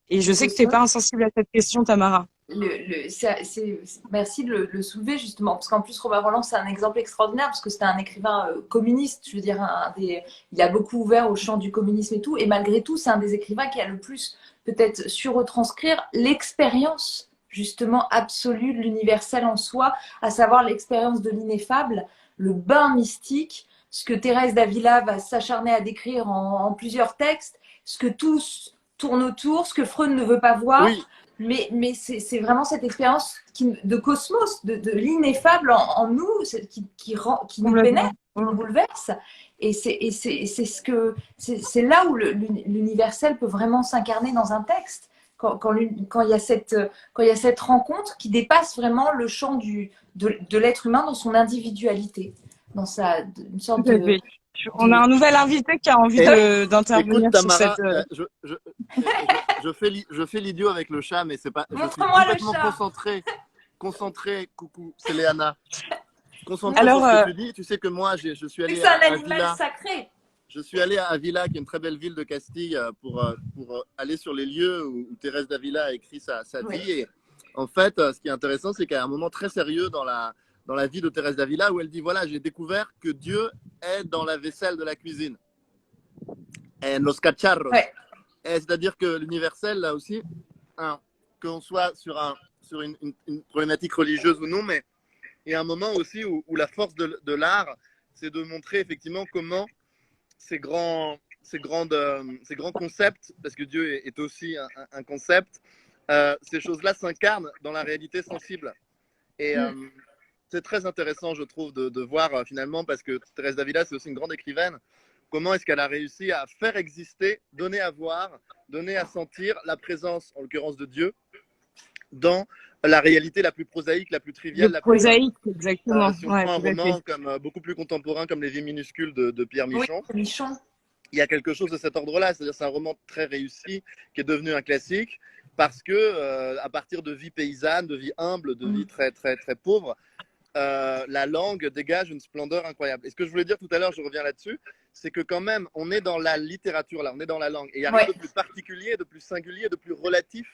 Et je sais que tu n'es pas insensible à cette question, Tamara. Merci de le soulever justement, parce qu'en plus Romain Rolland c'est un exemple extraordinaire, parce que c'était un écrivain communiste, je veux dire, il a beaucoup ouvert au champ du communisme et tout, et malgré tout c'est un des écrivains qui a le plus peut-être su retranscrire l'expérience justement absolue de l'universel en soi, à savoir l'expérience de l'ineffable, le bain mystique, ce que Thérèse d'Avila va s'acharner à décrire en plusieurs textes, ce que tous tournent autour, ce que Freud ne veut pas voir. Oui. Mais c'est vraiment cette expérience de cosmos, de l'ineffable en nous, qui nous pénètre, qui nous bouleverse. Et c'est là où l'universel peut vraiment s'incarner dans un texte. Quand il y a cette rencontre qui dépasse vraiment le champ de l'être humain dans son individualité, dans une sorte de... On a un nouvel invité qui a envie d'intervenir sur cette. Je fais l'idiot avec le chat, mais c'est pas. Je suis complètement concentré. Coucou, c'est Léana. Concentré sur ce que tu dis. Tu sais que moi, je suis allé à Avila. C'est un animal sacré. Je suis allé à Avila, qui est une très belle ville de Castille, pour aller sur les lieux où Thérèse d'Avila a écrit sa vie. Et en fait, ce qui est intéressant, c'est qu'il y a un moment très sérieux dans la vie de Thérèse d'Avila où elle dit, voilà, j'ai découvert que Dieu est dans la vaisselle de la cuisine. En los cacharros. C'est-à-dire que l'universel, là aussi, qu'on soit sur une problématique religieuse ou non, mais il y a un moment aussi où la force de l'art, c'est de montrer effectivement comment ces grands concepts, parce que Dieu est aussi un concept, ces choses-là s'incarnent dans la réalité sensible. Et c'est très intéressant, je trouve, de voir finalement, parce que Thérèse d'Avila, c'est aussi une grande écrivaine, comment est-ce qu'elle a réussi à faire exister, donner à voir, donner à sentir la présence, en l'occurrence de Dieu, dans la réalité la plus prosaïque, la plus triviale. La plus prosaïque, exactement. Si on prend un roman beaucoup plus contemporain, comme Les Vies minuscules de Pierre Michon, il y a quelque chose de cet ordre-là. C'est-à-dire c'est un roman très réussi, qui est devenu un classique, parce que à partir de vie paysanne, de vie humble, de vie très, très, très pauvre, la langue dégage une splendeur incroyable. Et ce que je voulais dire tout à l'heure, je reviens là-dessus, c'est que quand même, on est dans la littérature, là, on est dans la langue. Et il n'y a rien de plus particulier, de plus singulier, de plus relatif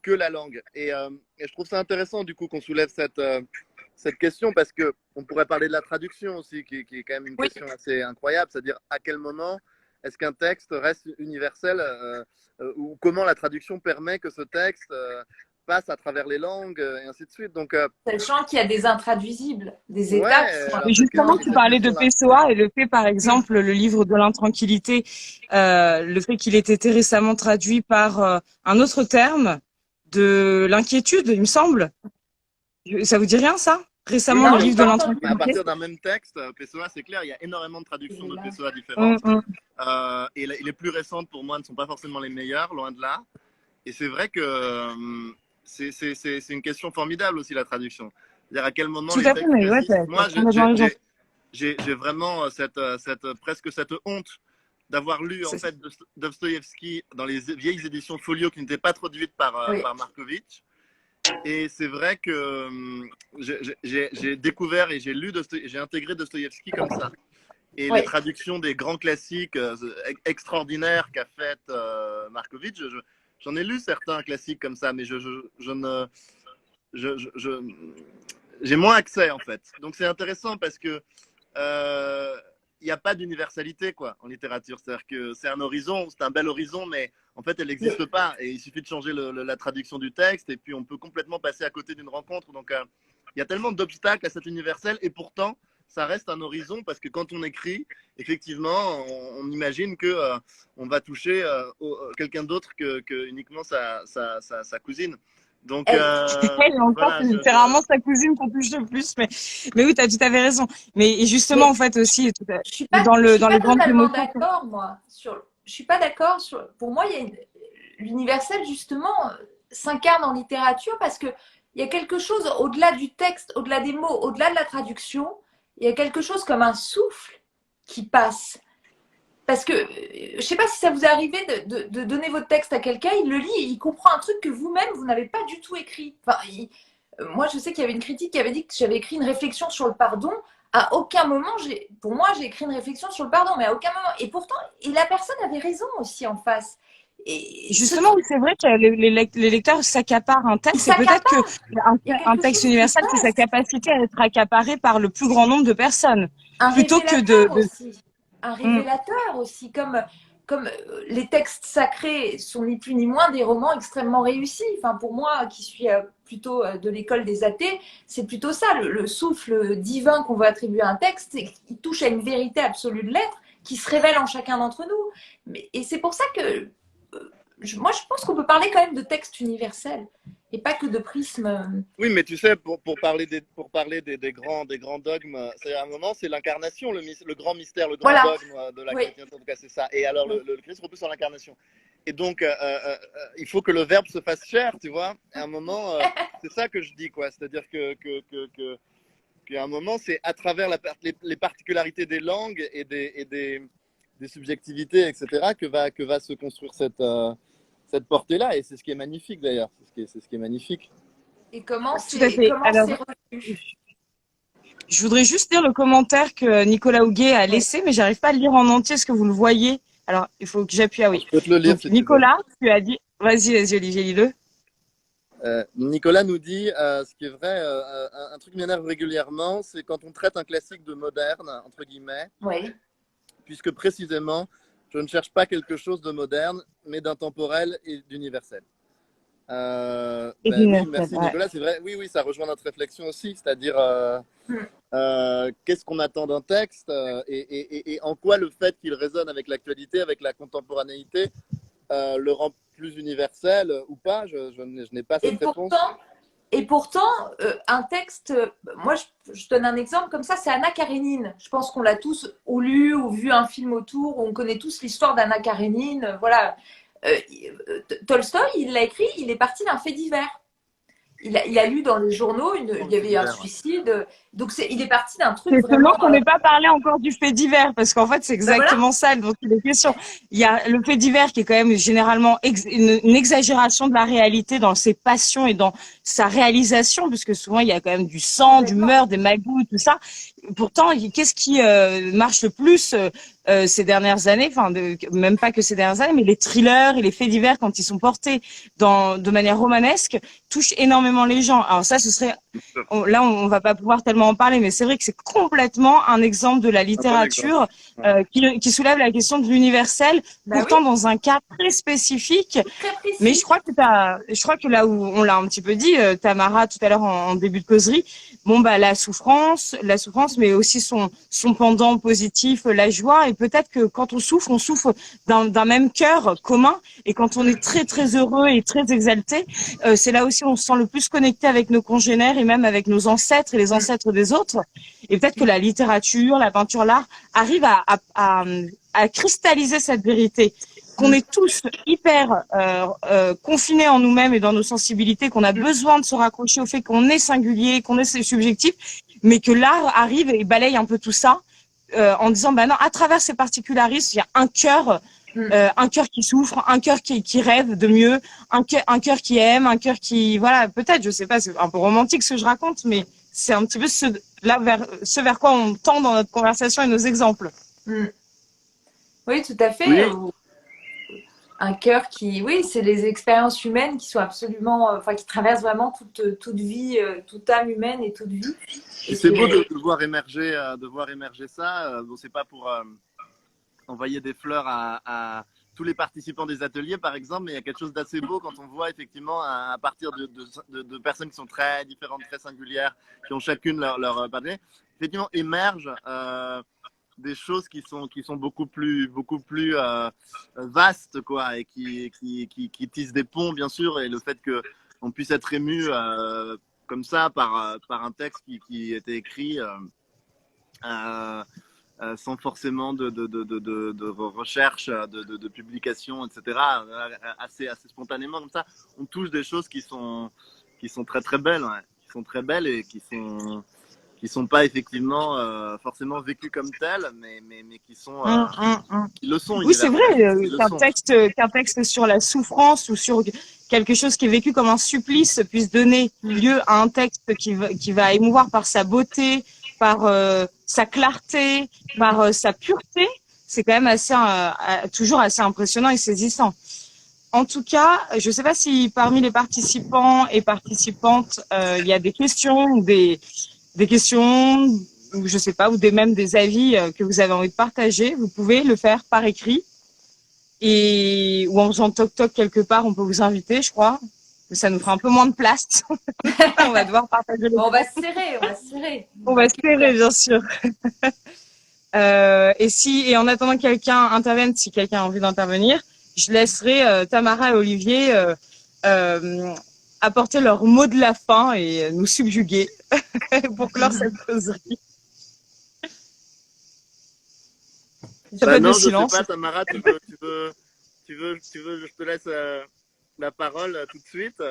que la langue. Et je trouve ça intéressant, du coup, qu'on soulève cette question, parce qu'on pourrait parler de la traduction aussi, qui est quand même une question assez incroyable, c'est-à-dire à quel moment est-ce qu'un texte reste universel, ou comment la traduction permet que ce texte passe à travers les langues, et ainsi de suite. Donc, sachant qu'il y a des intraduisibles, des étapes. Et justement, tu parlais de Pessoa et le fait, par exemple, le livre de l'intranquillité, le fait qu'il ait été récemment traduit par un autre terme, de l'inquiétude, il me semble. Ça vous dit rien, ça? Récemment, le livre de l'intranquillité. À partir d'un même texte, Pessoa, c'est clair, il y a énormément de traductions de Pessoa différentes. Et les plus récentes, pour moi, ne sont pas forcément les meilleures, loin de là. Et c'est vrai que c'est une question formidable aussi, la traduction. C'est-à-dire à quel moment tout à fait, mais moi, j'ai vraiment presque cette honte d'avoir lu en fait Dostoïevski dans les vieilles éditions Folio qui n'étaient pas traduites par Markovitch. Et c'est vrai que j'ai découvert et j'ai intégré Dostoïevski comme ça. Et les traductions des grands classiques extraordinaires qu'a fait Markovitch, J'en ai lu certains classiques comme ça, mais je ne, j'ai moins accès en fait. Donc c'est intéressant parce que il n'y a pas d'universalité quoi en littérature. C'est-à-dire que c'est un horizon, c'est un bel horizon, mais en fait elle n'existe pas. Et il suffit de changer la traduction du texte et puis on peut complètement passer à côté d'une rencontre. Donc il y a tellement d'obstacles à cet universel et pourtant ça reste un horizon parce que quand on écrit, effectivement, on imagine que on va toucher quelqu'un d'autre que uniquement sa cousine. Donc, Elle, encore, voilà, c'est rarement sa cousine qu'on touche le plus, mais oui, tu as tout à fait raison. Mais justement, en fait, aussi, je suis pas, dans je suis pas les grandes totalement émotions. d'accord, moi. Je suis pas d'accord sur. Pour moi, l'universel justement s'incarne en littérature parce que il y a quelque chose au-delà du texte, au-delà des mots, au-delà de la traduction. Il y a quelque chose comme un souffle qui passe. Parce que je ne sais pas si ça vous est arrivé de donner votre texte à quelqu'un, il le lit et il comprend un truc que vous-même, vous n'avez pas du tout écrit. Enfin, moi, je sais qu'il y avait une critique qui avait dit que j'avais écrit une réflexion sur le pardon. À aucun moment, pour moi, j'ai écrit une réflexion sur le pardon, mais à aucun moment. Et pourtant, la personne avait raison aussi en face. Et justement, oui, c'est vrai que les lecteurs s'accaparent un texte. C'est peut-être qu'un texte universel, c'est sa capacité à être accaparé par le plus grand nombre de personnes. Plutôt que aussi. Un révélateur aussi, comme les textes sacrés sont ni plus ni moins des romans extrêmement réussis. Enfin, pour moi, qui suis plutôt de l'école des athées, c'est plutôt ça, le souffle divin qu'on veut attribuer à un texte, c'est qu'il touche à une vérité absolue de l'être qui se révèle en chacun d'entre nous. Et c'est pour ça que moi, je pense qu'on peut parler quand même de texte universel et pas que de prisme. Oui, mais tu sais, pour parler des grands dogmes, c'est à un moment, c'est l'incarnation, le grand mystère, le grand dogme de la chrétienté. En tout cas, c'est ça. Et alors, le Christ repose sur l'incarnation. Et donc, il faut que le Verbe se fasse chair, tu vois. Et à un moment, c'est ça que je dis, quoi. C'est-à-dire qu'à un moment, c'est à travers les particularités des langues et des subjectivités, etc., que va se construire cette portée-là. Et c'est ce qui est magnifique, d'ailleurs. C'est ce qui est magnifique. Et comment c'est reçu? Je voudrais juste lire le commentaire que Nicolas Houguet a laissé, mais j'arrive pas à le lire en entier. Est-ce que vous le voyez? Alors, il faut que j'appuie. Ah oui. Je peux te le lire. Donc, si Nicolas, tu as dit. Vas-y, Olivier, lis-le. Nicolas nous dit, ce qui est vrai, un truc qui m'énerve régulièrement, c'est quand on traite un classique de moderne, entre guillemets, puisque précisément, je ne cherche pas quelque chose de moderne, mais d'intemporel et d'universel. Oui, merci Nicolas, c'est vrai, oui, ça rejoint notre réflexion aussi, c'est-à-dire qu'est-ce qu'on attend d'un texte et en quoi le fait qu'il résonne avec l'actualité, avec la contemporanéité, le rend plus universel ou pas, je n'ai pas cette réponse. Et pourtant, un texte, moi je donne un exemple comme ça, c'est Anna Karénine. Je pense qu'on l'a tous ou lu ou vu un film autour, on connaît tous l'histoire d'Anna Karénine. Voilà. Tolstoï, il l'a écrit, il est parti d'un fait divers. Il a lu dans les journaux, il y avait un suicide. Donc, il est parti d'un truc vraiment... C'est seulement qu'on n'ait pas parlé encore du fait divers, parce qu'en fait, c'est exactement ça dont il est question. Il y a le fait divers qui est quand même généralement une exagération de la réalité dans ses passions et dans sa réalisation, puisque souvent, il y a quand même du sang, du meurtre, des magouilles, tout ça. Pourtant, qu'est-ce qui marche le plus ces dernières années, enfin même pas que ces dernières années, mais les thrillers et les faits divers quand ils sont portés de manière romanesque touchent énormément les gens. Alors ça, ce serait là on va pas pouvoir tellement en parler, mais c'est vrai que c'est complètement un exemple de la littérature qui soulève la question de l'universel, pourtant dans un cas très spécifique. Mais je crois que là où on l'a un petit peu dit, Tamara tout à l'heure en début de causerie, bon bah la souffrance, mais aussi son pendant positif, la joie. Et peut-être que quand on souffre d'un même cœur commun. Et quand on est très très heureux et très exalté, c'est là aussi où on se sent le plus connecté avec nos congénères et même avec nos ancêtres et les ancêtres des autres. Et peut-être que la littérature, la peinture, l'art arrive à cristalliser cette vérité. Qu'on est tous hyper confinés en nous-mêmes et dans nos sensibilités, qu'on a besoin de se raccrocher au fait qu'on est singulier, qu'on est subjectif, mais que l'art arrive et balaye un peu tout ça en disant bah non, à travers ces particularismes, il y a un cœur qui souffre, un cœur qui rêve de mieux, un cœur qui aime, un cœur qui voilà, peut-être, je sais pas, c'est un peu romantique ce que je raconte, mais c'est un petit peu ce vers quoi on tend dans notre conversation et nos exemples. Oui, tout à fait. Oui. Un cœur qui, oui, c'est les expériences humaines qui sont absolument, enfin, qui traversent vraiment toute vie, toute âme humaine et toute vie. Et C'est beau de voir émerger ça. Bon, c'est pas pour envoyer des fleurs à tous les participants des ateliers, par exemple, mais il y a quelque chose d'assez beau quand on voit effectivement à partir de personnes qui sont très différentes, très singulières, qui ont chacune leur parler, effectivement émergent des choses qui sont beaucoup plus vastes, quoi, et qui tissent des ponts, bien sûr, et le fait que on puisse être ému comme ça par un texte qui était écrit sans forcément de recherche, de publication, etc., assez spontanément comme ça, on touche des choses qui sont très très belles, ouais, qui sont très belles et qui sont pas effectivement forcément vécues comme telles, mais qui sont qui le sont. Oui, c'est vrai universelles. qu'un texte sur la souffrance ou sur quelque chose qui est vécu comme un supplice puisse donner lieu à un texte qui va émouvoir par sa beauté, par sa clarté, par sa pureté. C'est quand même toujours assez impressionnant et saisissant. En tout cas, je ne sais pas si parmi les participants et participantes, il y a des questions ou des questions, ou je sais pas, ou même des avis que vous avez envie de partager. Vous pouvez le faire par écrit ou en faisant toc-toc quelque part, on peut vous inviter, je crois. Mais ça nous fera un peu moins de place. On va devoir partager. On va se serrer, on va se serrer. On va se serrer, bien sûr. Et en attendant que quelqu'un intervienne, si quelqu'un a envie d'intervenir, je laisserai Tamara et Olivier apporter leur mot de la fin et nous subjuguer pour clore cette causerie. Ça peut être Non, le je silence. sais pas, Tamara, tu veux, je te laisse la parole tout de suite.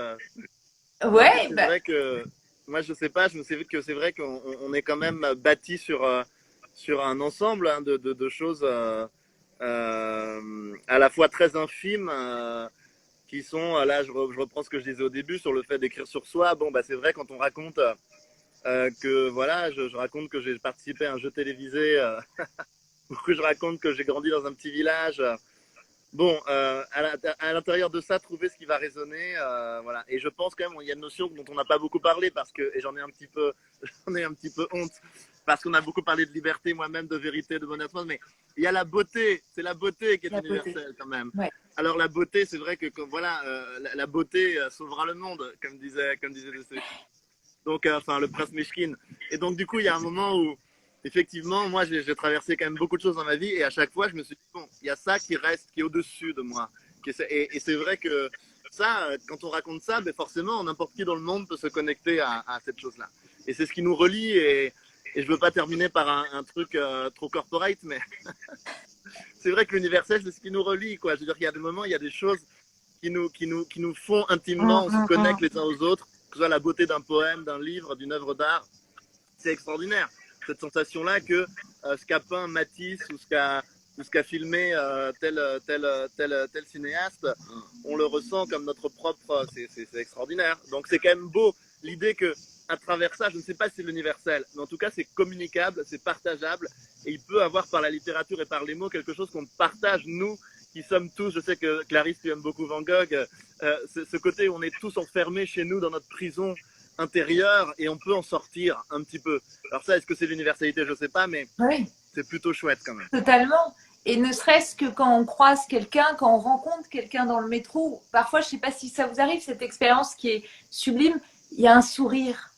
Ouais. C'est vrai que moi, je sais pas, je me suis dit que c'est vrai qu'on est quand même bâti sur un ensemble de choses à la fois très infimes. Qui sont, là je reprends ce que je disais au début sur le fait d'écrire sur soi. Bon, bah, c'est vrai quand on raconte que voilà, je raconte que j'ai participé à un jeu télévisé ou que je raconte que j'ai grandi dans un petit village. Bon, à l'intérieur de ça, trouver ce qui va résonner, voilà. Et je pense quand même il y a une notion dont on n'a pas beaucoup parlé et j'en ai un petit peu honte parce qu'on a beaucoup parlé de liberté, moi-même, de vérité, de bonheur, mais il y a la beauté. C'est la beauté qui est universelle quand même. Ouais. Alors la beauté, c'est vrai que voilà, la beauté sauvera le monde, comme disait donc enfin le prince Mishkin. Et donc du coup, il y a un moment où effectivement, moi, j'ai traversé quand même beaucoup de choses dans ma vie et à chaque fois, je me suis dit, bon, il y a ça qui reste, qui est au-dessus de moi. Et c'est vrai que ça, quand on raconte ça, ben forcément, n'importe qui dans le monde peut se connecter à cette chose-là. Et c'est ce qui nous relie et je veux pas terminer par un truc trop corporate, mais c'est vrai que l'universel, c'est ce qui nous relie, quoi. Je veux dire qu'il y a des moments, il y a des choses qui nous font intimement, on se connecte les uns aux autres, que ce soit la beauté d'un poème, d'un livre, d'une œuvre d'art. C'est extraordinaire. Cette sensation-là que ce qu'a peint Matisse ou ce qu'a filmé tel cinéaste, on le ressent comme notre propre. C'est extraordinaire. Donc c'est quand même beau l'idée que à travers ça, je ne sais pas si c'est l'universel, mais en tout cas c'est communicable, c'est partageable et il peut avoir par la littérature et par les mots quelque chose qu'on partage nous qui sommes tous. Je sais que Clarisse, tu aimes beaucoup Van Gogh. Ce côté où on est tous enfermés chez nous dans notre prison intérieur et on peut en sortir un petit peu. Alors ça, est-ce que c'est l'universalité? Je sais pas, mais Oui. C'est plutôt chouette quand même. Totalement. Et ne serait-ce que quand on croise quelqu'un, quand on rencontre quelqu'un dans le métro, parfois, je ne sais pas si ça vous arrive, cette expérience qui est sublime, il y a un sourire.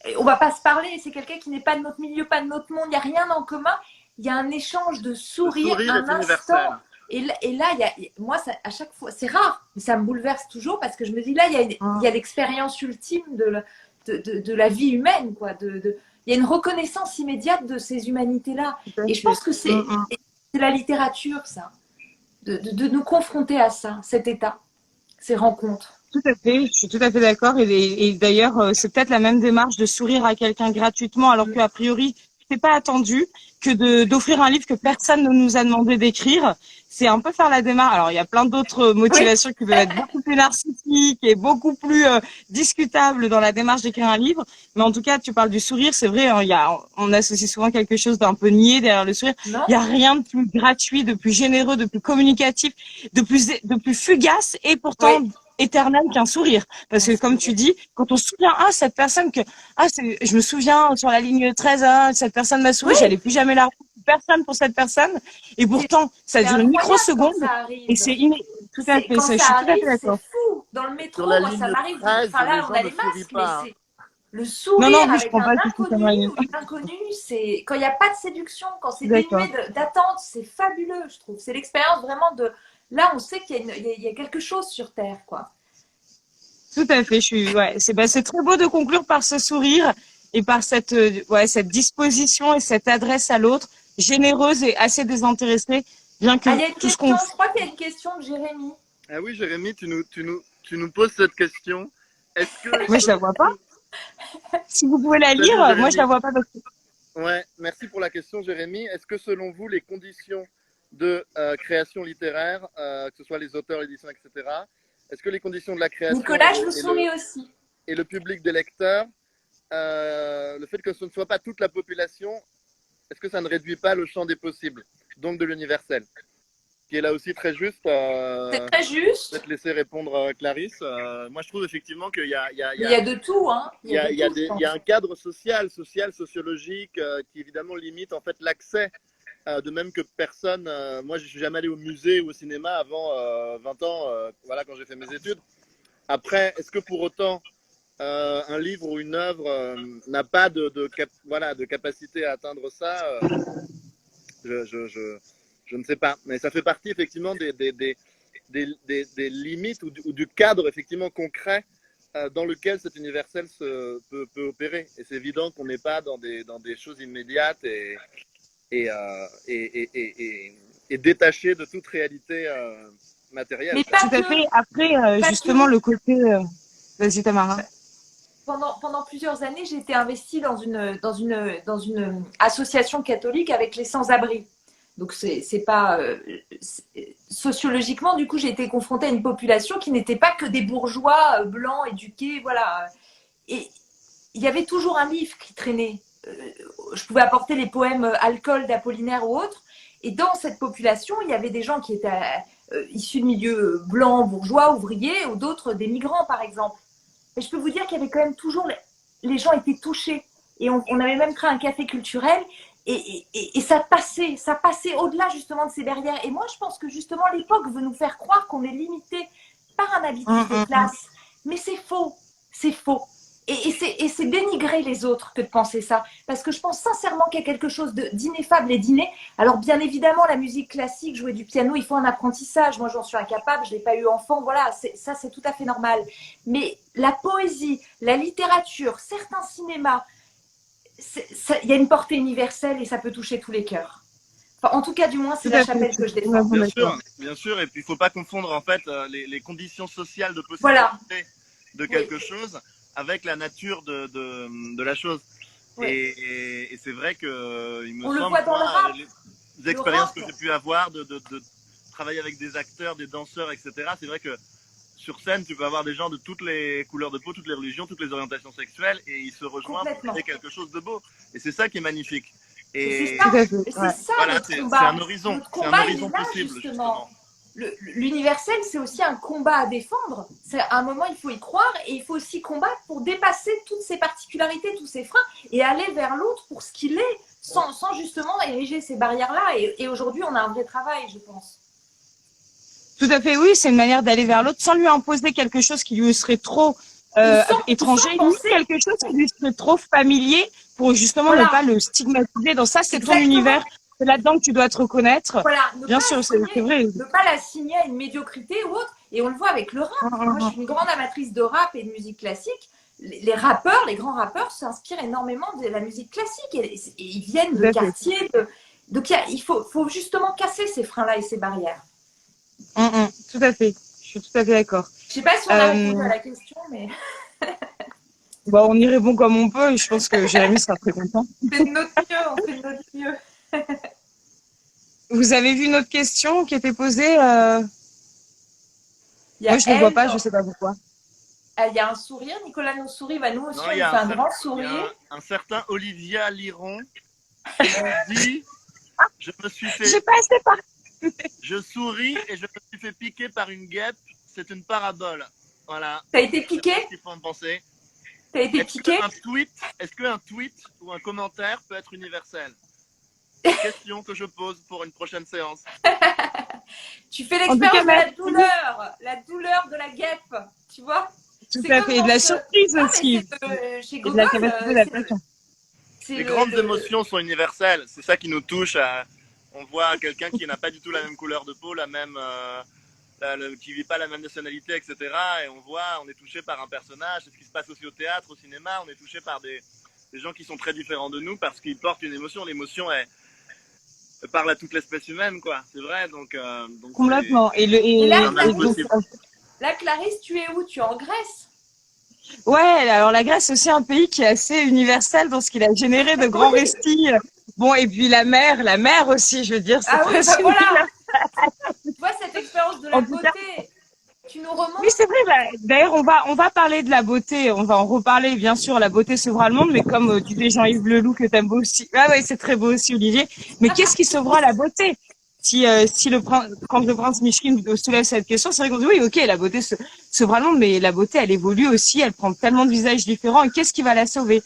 Et on ne va pas se parler, c'est quelqu'un qui n'est pas de notre milieu, pas de notre monde, il n'y a rien en commun. Il y a un échange de sourires, un instant. Et là, moi, ça, à chaque fois, c'est rare, mais ça me bouleverse toujours parce que je me dis, là, il y a l'expérience ultime de la vie humaine, quoi. Il y a une reconnaissance immédiate de ces humanités-là. Et je pense que c'est la littérature, ça, de nous confronter à ça, cet état, ces rencontres. Tout à fait, je suis tout à fait d'accord. Et d'ailleurs, c'est peut-être la même démarche de sourire à quelqu'un gratuitement, alors qu'a priori, c'est pas attendu que d'offrir un livre que personne ne nous a demandé d'écrire. C'est un peu faire la démarche. Alors, il y a plein d'autres motivations qui peuvent être beaucoup plus narcissiques et beaucoup plus discutables dans la démarche d'écrire un livre. Mais en tout cas, tu parles du sourire, c'est vrai, hein, on associe souvent quelque chose d'un peu niais derrière le sourire. Non. Il y a rien de plus gratuit, de plus généreux, de plus communicatif, de plus fugace et pourtant éternel qu'un sourire. Parce que comme tu dis, quand on se souvient, cette personne je me souviens sur la ligne 13, cette personne m'a souri, j'allais plus jamais la revoir, personne pour cette personne. Et pourtant, ça dure une microseconde. Et c'est tout à fait, quand je suis ça tout à fait arrive, d'accord. c'est fou. Dans le métro, Sur la moi, ça ligne m'arrive. 13, Enfin, là, les on gens a ne les sourient masques, pas, mais c'est le sourire Non, lui, je avec prends un pas tout ça comme inconnu ou une inconnue, c'est quand il n'y a pas de séduction, quand c'est D'accord. dénué d'attente, c'est fabuleux, je trouve. C'est l'expérience vraiment de. Là, on sait qu'il y a quelque chose sur Terre, quoi. Tout à fait, c'est très beau de conclure par ce sourire et par cette disposition et cette adresse à l'autre, généreuse et assez désintéressée, bien que Ah, il y a une tout ce question, qu'on je crois qu'il y a une question de Jérémy. Ah oui, Jérémy, tu nous poses cette question. Est-ce que... Moi, je la vois pas. Si vous pouvez la Salut, lire, Jérémy. moi, je la vois pas. Ouais, merci pour la question, Jérémy. Est-ce que selon vous, les conditions de création littéraire, que ce soit les auteurs, l'édition, etc., est-ce que les conditions de la création Nicolas, je vous souris aussi. et le public des lecteurs, le fait que ce ne soit pas toute la population, est-ce que ça ne réduit pas le champ des possibles, donc de l'universel, qui est là aussi très juste. C'est très juste. Peut-être laisser répondre Clarisse. Moi, je trouve effectivement qu'il y a, Il y a de tout, hein. il y a un cadre social, sociologique, qui évidemment limite en fait l'accès. De même que personne, moi je suis jamais allé au musée ou au cinéma avant 20 ans, voilà, quand j'ai fait mes études. Après, est-ce que pour autant un livre ou une œuvre n'a pas de capacité à atteindre ça, je ne sais pas. Mais ça fait partie effectivement des limites ou du cadre effectivement concret dans lequel cet universel peut opérer. Et c'est évident qu'on n'est pas dans des choses immédiates et détaché de toute réalité matérielle. Mais pas Tout à que. fait. Après, justement, le côté. Vas-y, Tamara. Pendant plusieurs années, j'ai été investie dans une association catholique avec les sans-abri. Donc, c'est pas. Sociologiquement, du coup, j'ai été confrontée à une population qui n'était pas que des bourgeois blancs, éduqués, voilà. Et il y avait toujours un livre qui traînait. Je pouvais apporter les poèmes Alcool d'Apollinaire ou autres. Et dans cette population, il y avait des gens qui étaient issus de milieux blancs, bourgeois, ouvriers, ou d'autres des migrants, par exemple. Et je peux vous dire qu'il y avait quand même toujours... Les gens étaient touchés. Et on avait même créé un café culturel. Et ça passait au-delà justement de ces barrières. Et moi, je pense que justement, l'époque veut nous faire croire qu'on est limité par un habitus de classe. Mais c'est faux. C'est faux. Et c'est dénigrer les autres que de penser ça. Parce que je pense sincèrement qu'il y a quelque chose d'ineffable et d'inné. Alors, bien évidemment, la musique classique, jouer du piano, il faut un apprentissage. Moi, j'en suis incapable, je ne l'ai pas eu enfant. Voilà, ça, c'est tout à fait normal. Mais la poésie, la littérature, certains cinémas, il y a une portée universelle et ça peut toucher tous les cœurs. Enfin, en tout cas, du moins, c'est la chapelle que je défends. Bien sûr. Et puis, il ne faut pas confondre, en fait, les conditions sociales de possibilité de quelque chose avec la nature de la chose. Oui. Et c'est vrai que il me semble, le voit dans le rap. Les expériences que j'ai pu avoir de travailler avec des acteurs, des danseurs, etc. C'est vrai que sur scène, tu peux avoir des gens de toutes les couleurs de peau, toutes les religions, toutes les orientations sexuelles, et ils se rejoignent pour créer quelque chose de beau. Et c'est ça qui est magnifique. Et c'est ça, voilà, c'est un horizon possible, justement. L'universel, c'est aussi un combat à défendre. À un moment, il faut y croire et il faut aussi combattre pour dépasser toutes ces particularités, tous ces freins et aller vers l'autre pour ce qu'il est, sans justement ériger ces barrières-là. Et aujourd'hui, on a un vrai travail, je pense. Tout à fait, oui, c'est une manière d'aller vers l'autre sans lui imposer quelque chose qui lui serait trop étranger, ni quelque chose qui lui serait trop familier pour justement ne pas le stigmatiser. Dans ça, c'est ton univers. C'est là-dedans que tu dois te reconnaître. Voilà, bien sûr, c'est vrai. Ne pas l'assigner à une médiocrité ou autre. Et on le voit avec le rap. Moi, je suis une grande amatrice de rap et de musique classique. Les rappeurs, les grands rappeurs s'inspirent énormément de la musique classique. Et ils viennent de quartiers. Donc, il faut justement casser ces freins-là et ces barrières. Tout à fait. Je suis tout à fait d'accord. Je ne sais pas si on a répondu à la question, mais... Bon, on y répond comme on peut et je pense que Jérémy sera très content. On fait de notre mieux, on fait de notre mieux. Vous avez vu une autre question qui était posée Il y a Moi, je ne vois pas, elle, je sais pas pourquoi. il y a un sourire, Nicolas nous sourit, bah nous aussi Non, on il lui y fait a un grand il y sourire. a un certain Olivia Liron qui nous dit je me suis J'ai fait, pas assez parlé. je souris et je me suis fait piquer par une guêpe. C'est une parabole. Voilà. T'as été Je sais pas piqué? ce qu'il faut en penser. T'as été piqué? Est-ce qu'un tweet ou un commentaire peut être universel? Question que je pose pour une prochaine séance. Tu fais En tout cas, l'expérience de la douleur de la guêpe, tu vois? Tout C'est à comme fait. Et de dans la ce- surprise Ah, mais aussi. chez Et de la Gogol, capacité d'adaptation. Les grandes émotions sont universelles. C'est ça qui nous touche. On voit quelqu'un qui n'a pas du tout la même couleur de peau, qui vit pas la même nationalité, etc. Et on est touché par un personnage. C'est ce qui se passe aussi au théâtre, au cinéma. On est touché par des gens qui sont très différents de nous parce qu'ils portent une émotion. L'émotion elle parle à toute l'espèce humaine, quoi. C'est vrai. Donc Complètement. Et là, c'est un Clarisse, impossible. là, Clarisse, tu es où? Tu es en Grèce? Ouais, alors la Grèce, c'est aussi un pays qui est assez universel dans ce qu'il a généré de grands récits. Bon, et puis la mer aussi, je veux dire, c'est Ah oui, très bah voilà! universel. Tu vois cette expérience de la En tout cas, beauté, tu nous remontes? oui, c'est vrai. D'ailleurs, on va parler de la beauté. On va en reparler, bien sûr. La beauté sauvera le monde, mais comme disait Jean-Yves Leloup que t'aimes beau aussi. Ah ouais, c'est très beau aussi, Olivier. Mais qu'est-ce qui sauvera la beauté? Si quand le prince Mishkin soulève cette question, c'est vrai qu'on dit oui, ok, la beauté sauvera le monde, mais la beauté, elle évolue aussi. Elle prend tellement de visages différents. Et qu'est-ce qui va la sauver?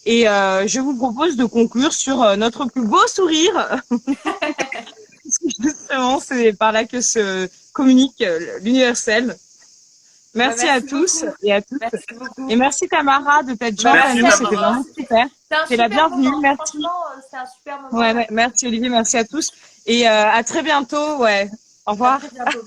Et je vous propose de conclure sur notre plus beau sourire. Parce que justement, c'est par là que se communique l'universel. Merci à tous beaucoup. et à toutes. Merci beaucoup. Et merci Tamara de t'être jointe à Merci, nous, Tamara. c'était vraiment super. C'était un C'est la super bienvenue, moment. merci. Franchement, c'était un super moment. Ouais, merci Olivier, merci à tous. Et à très bientôt, ouais. Au À revoir. très bientôt.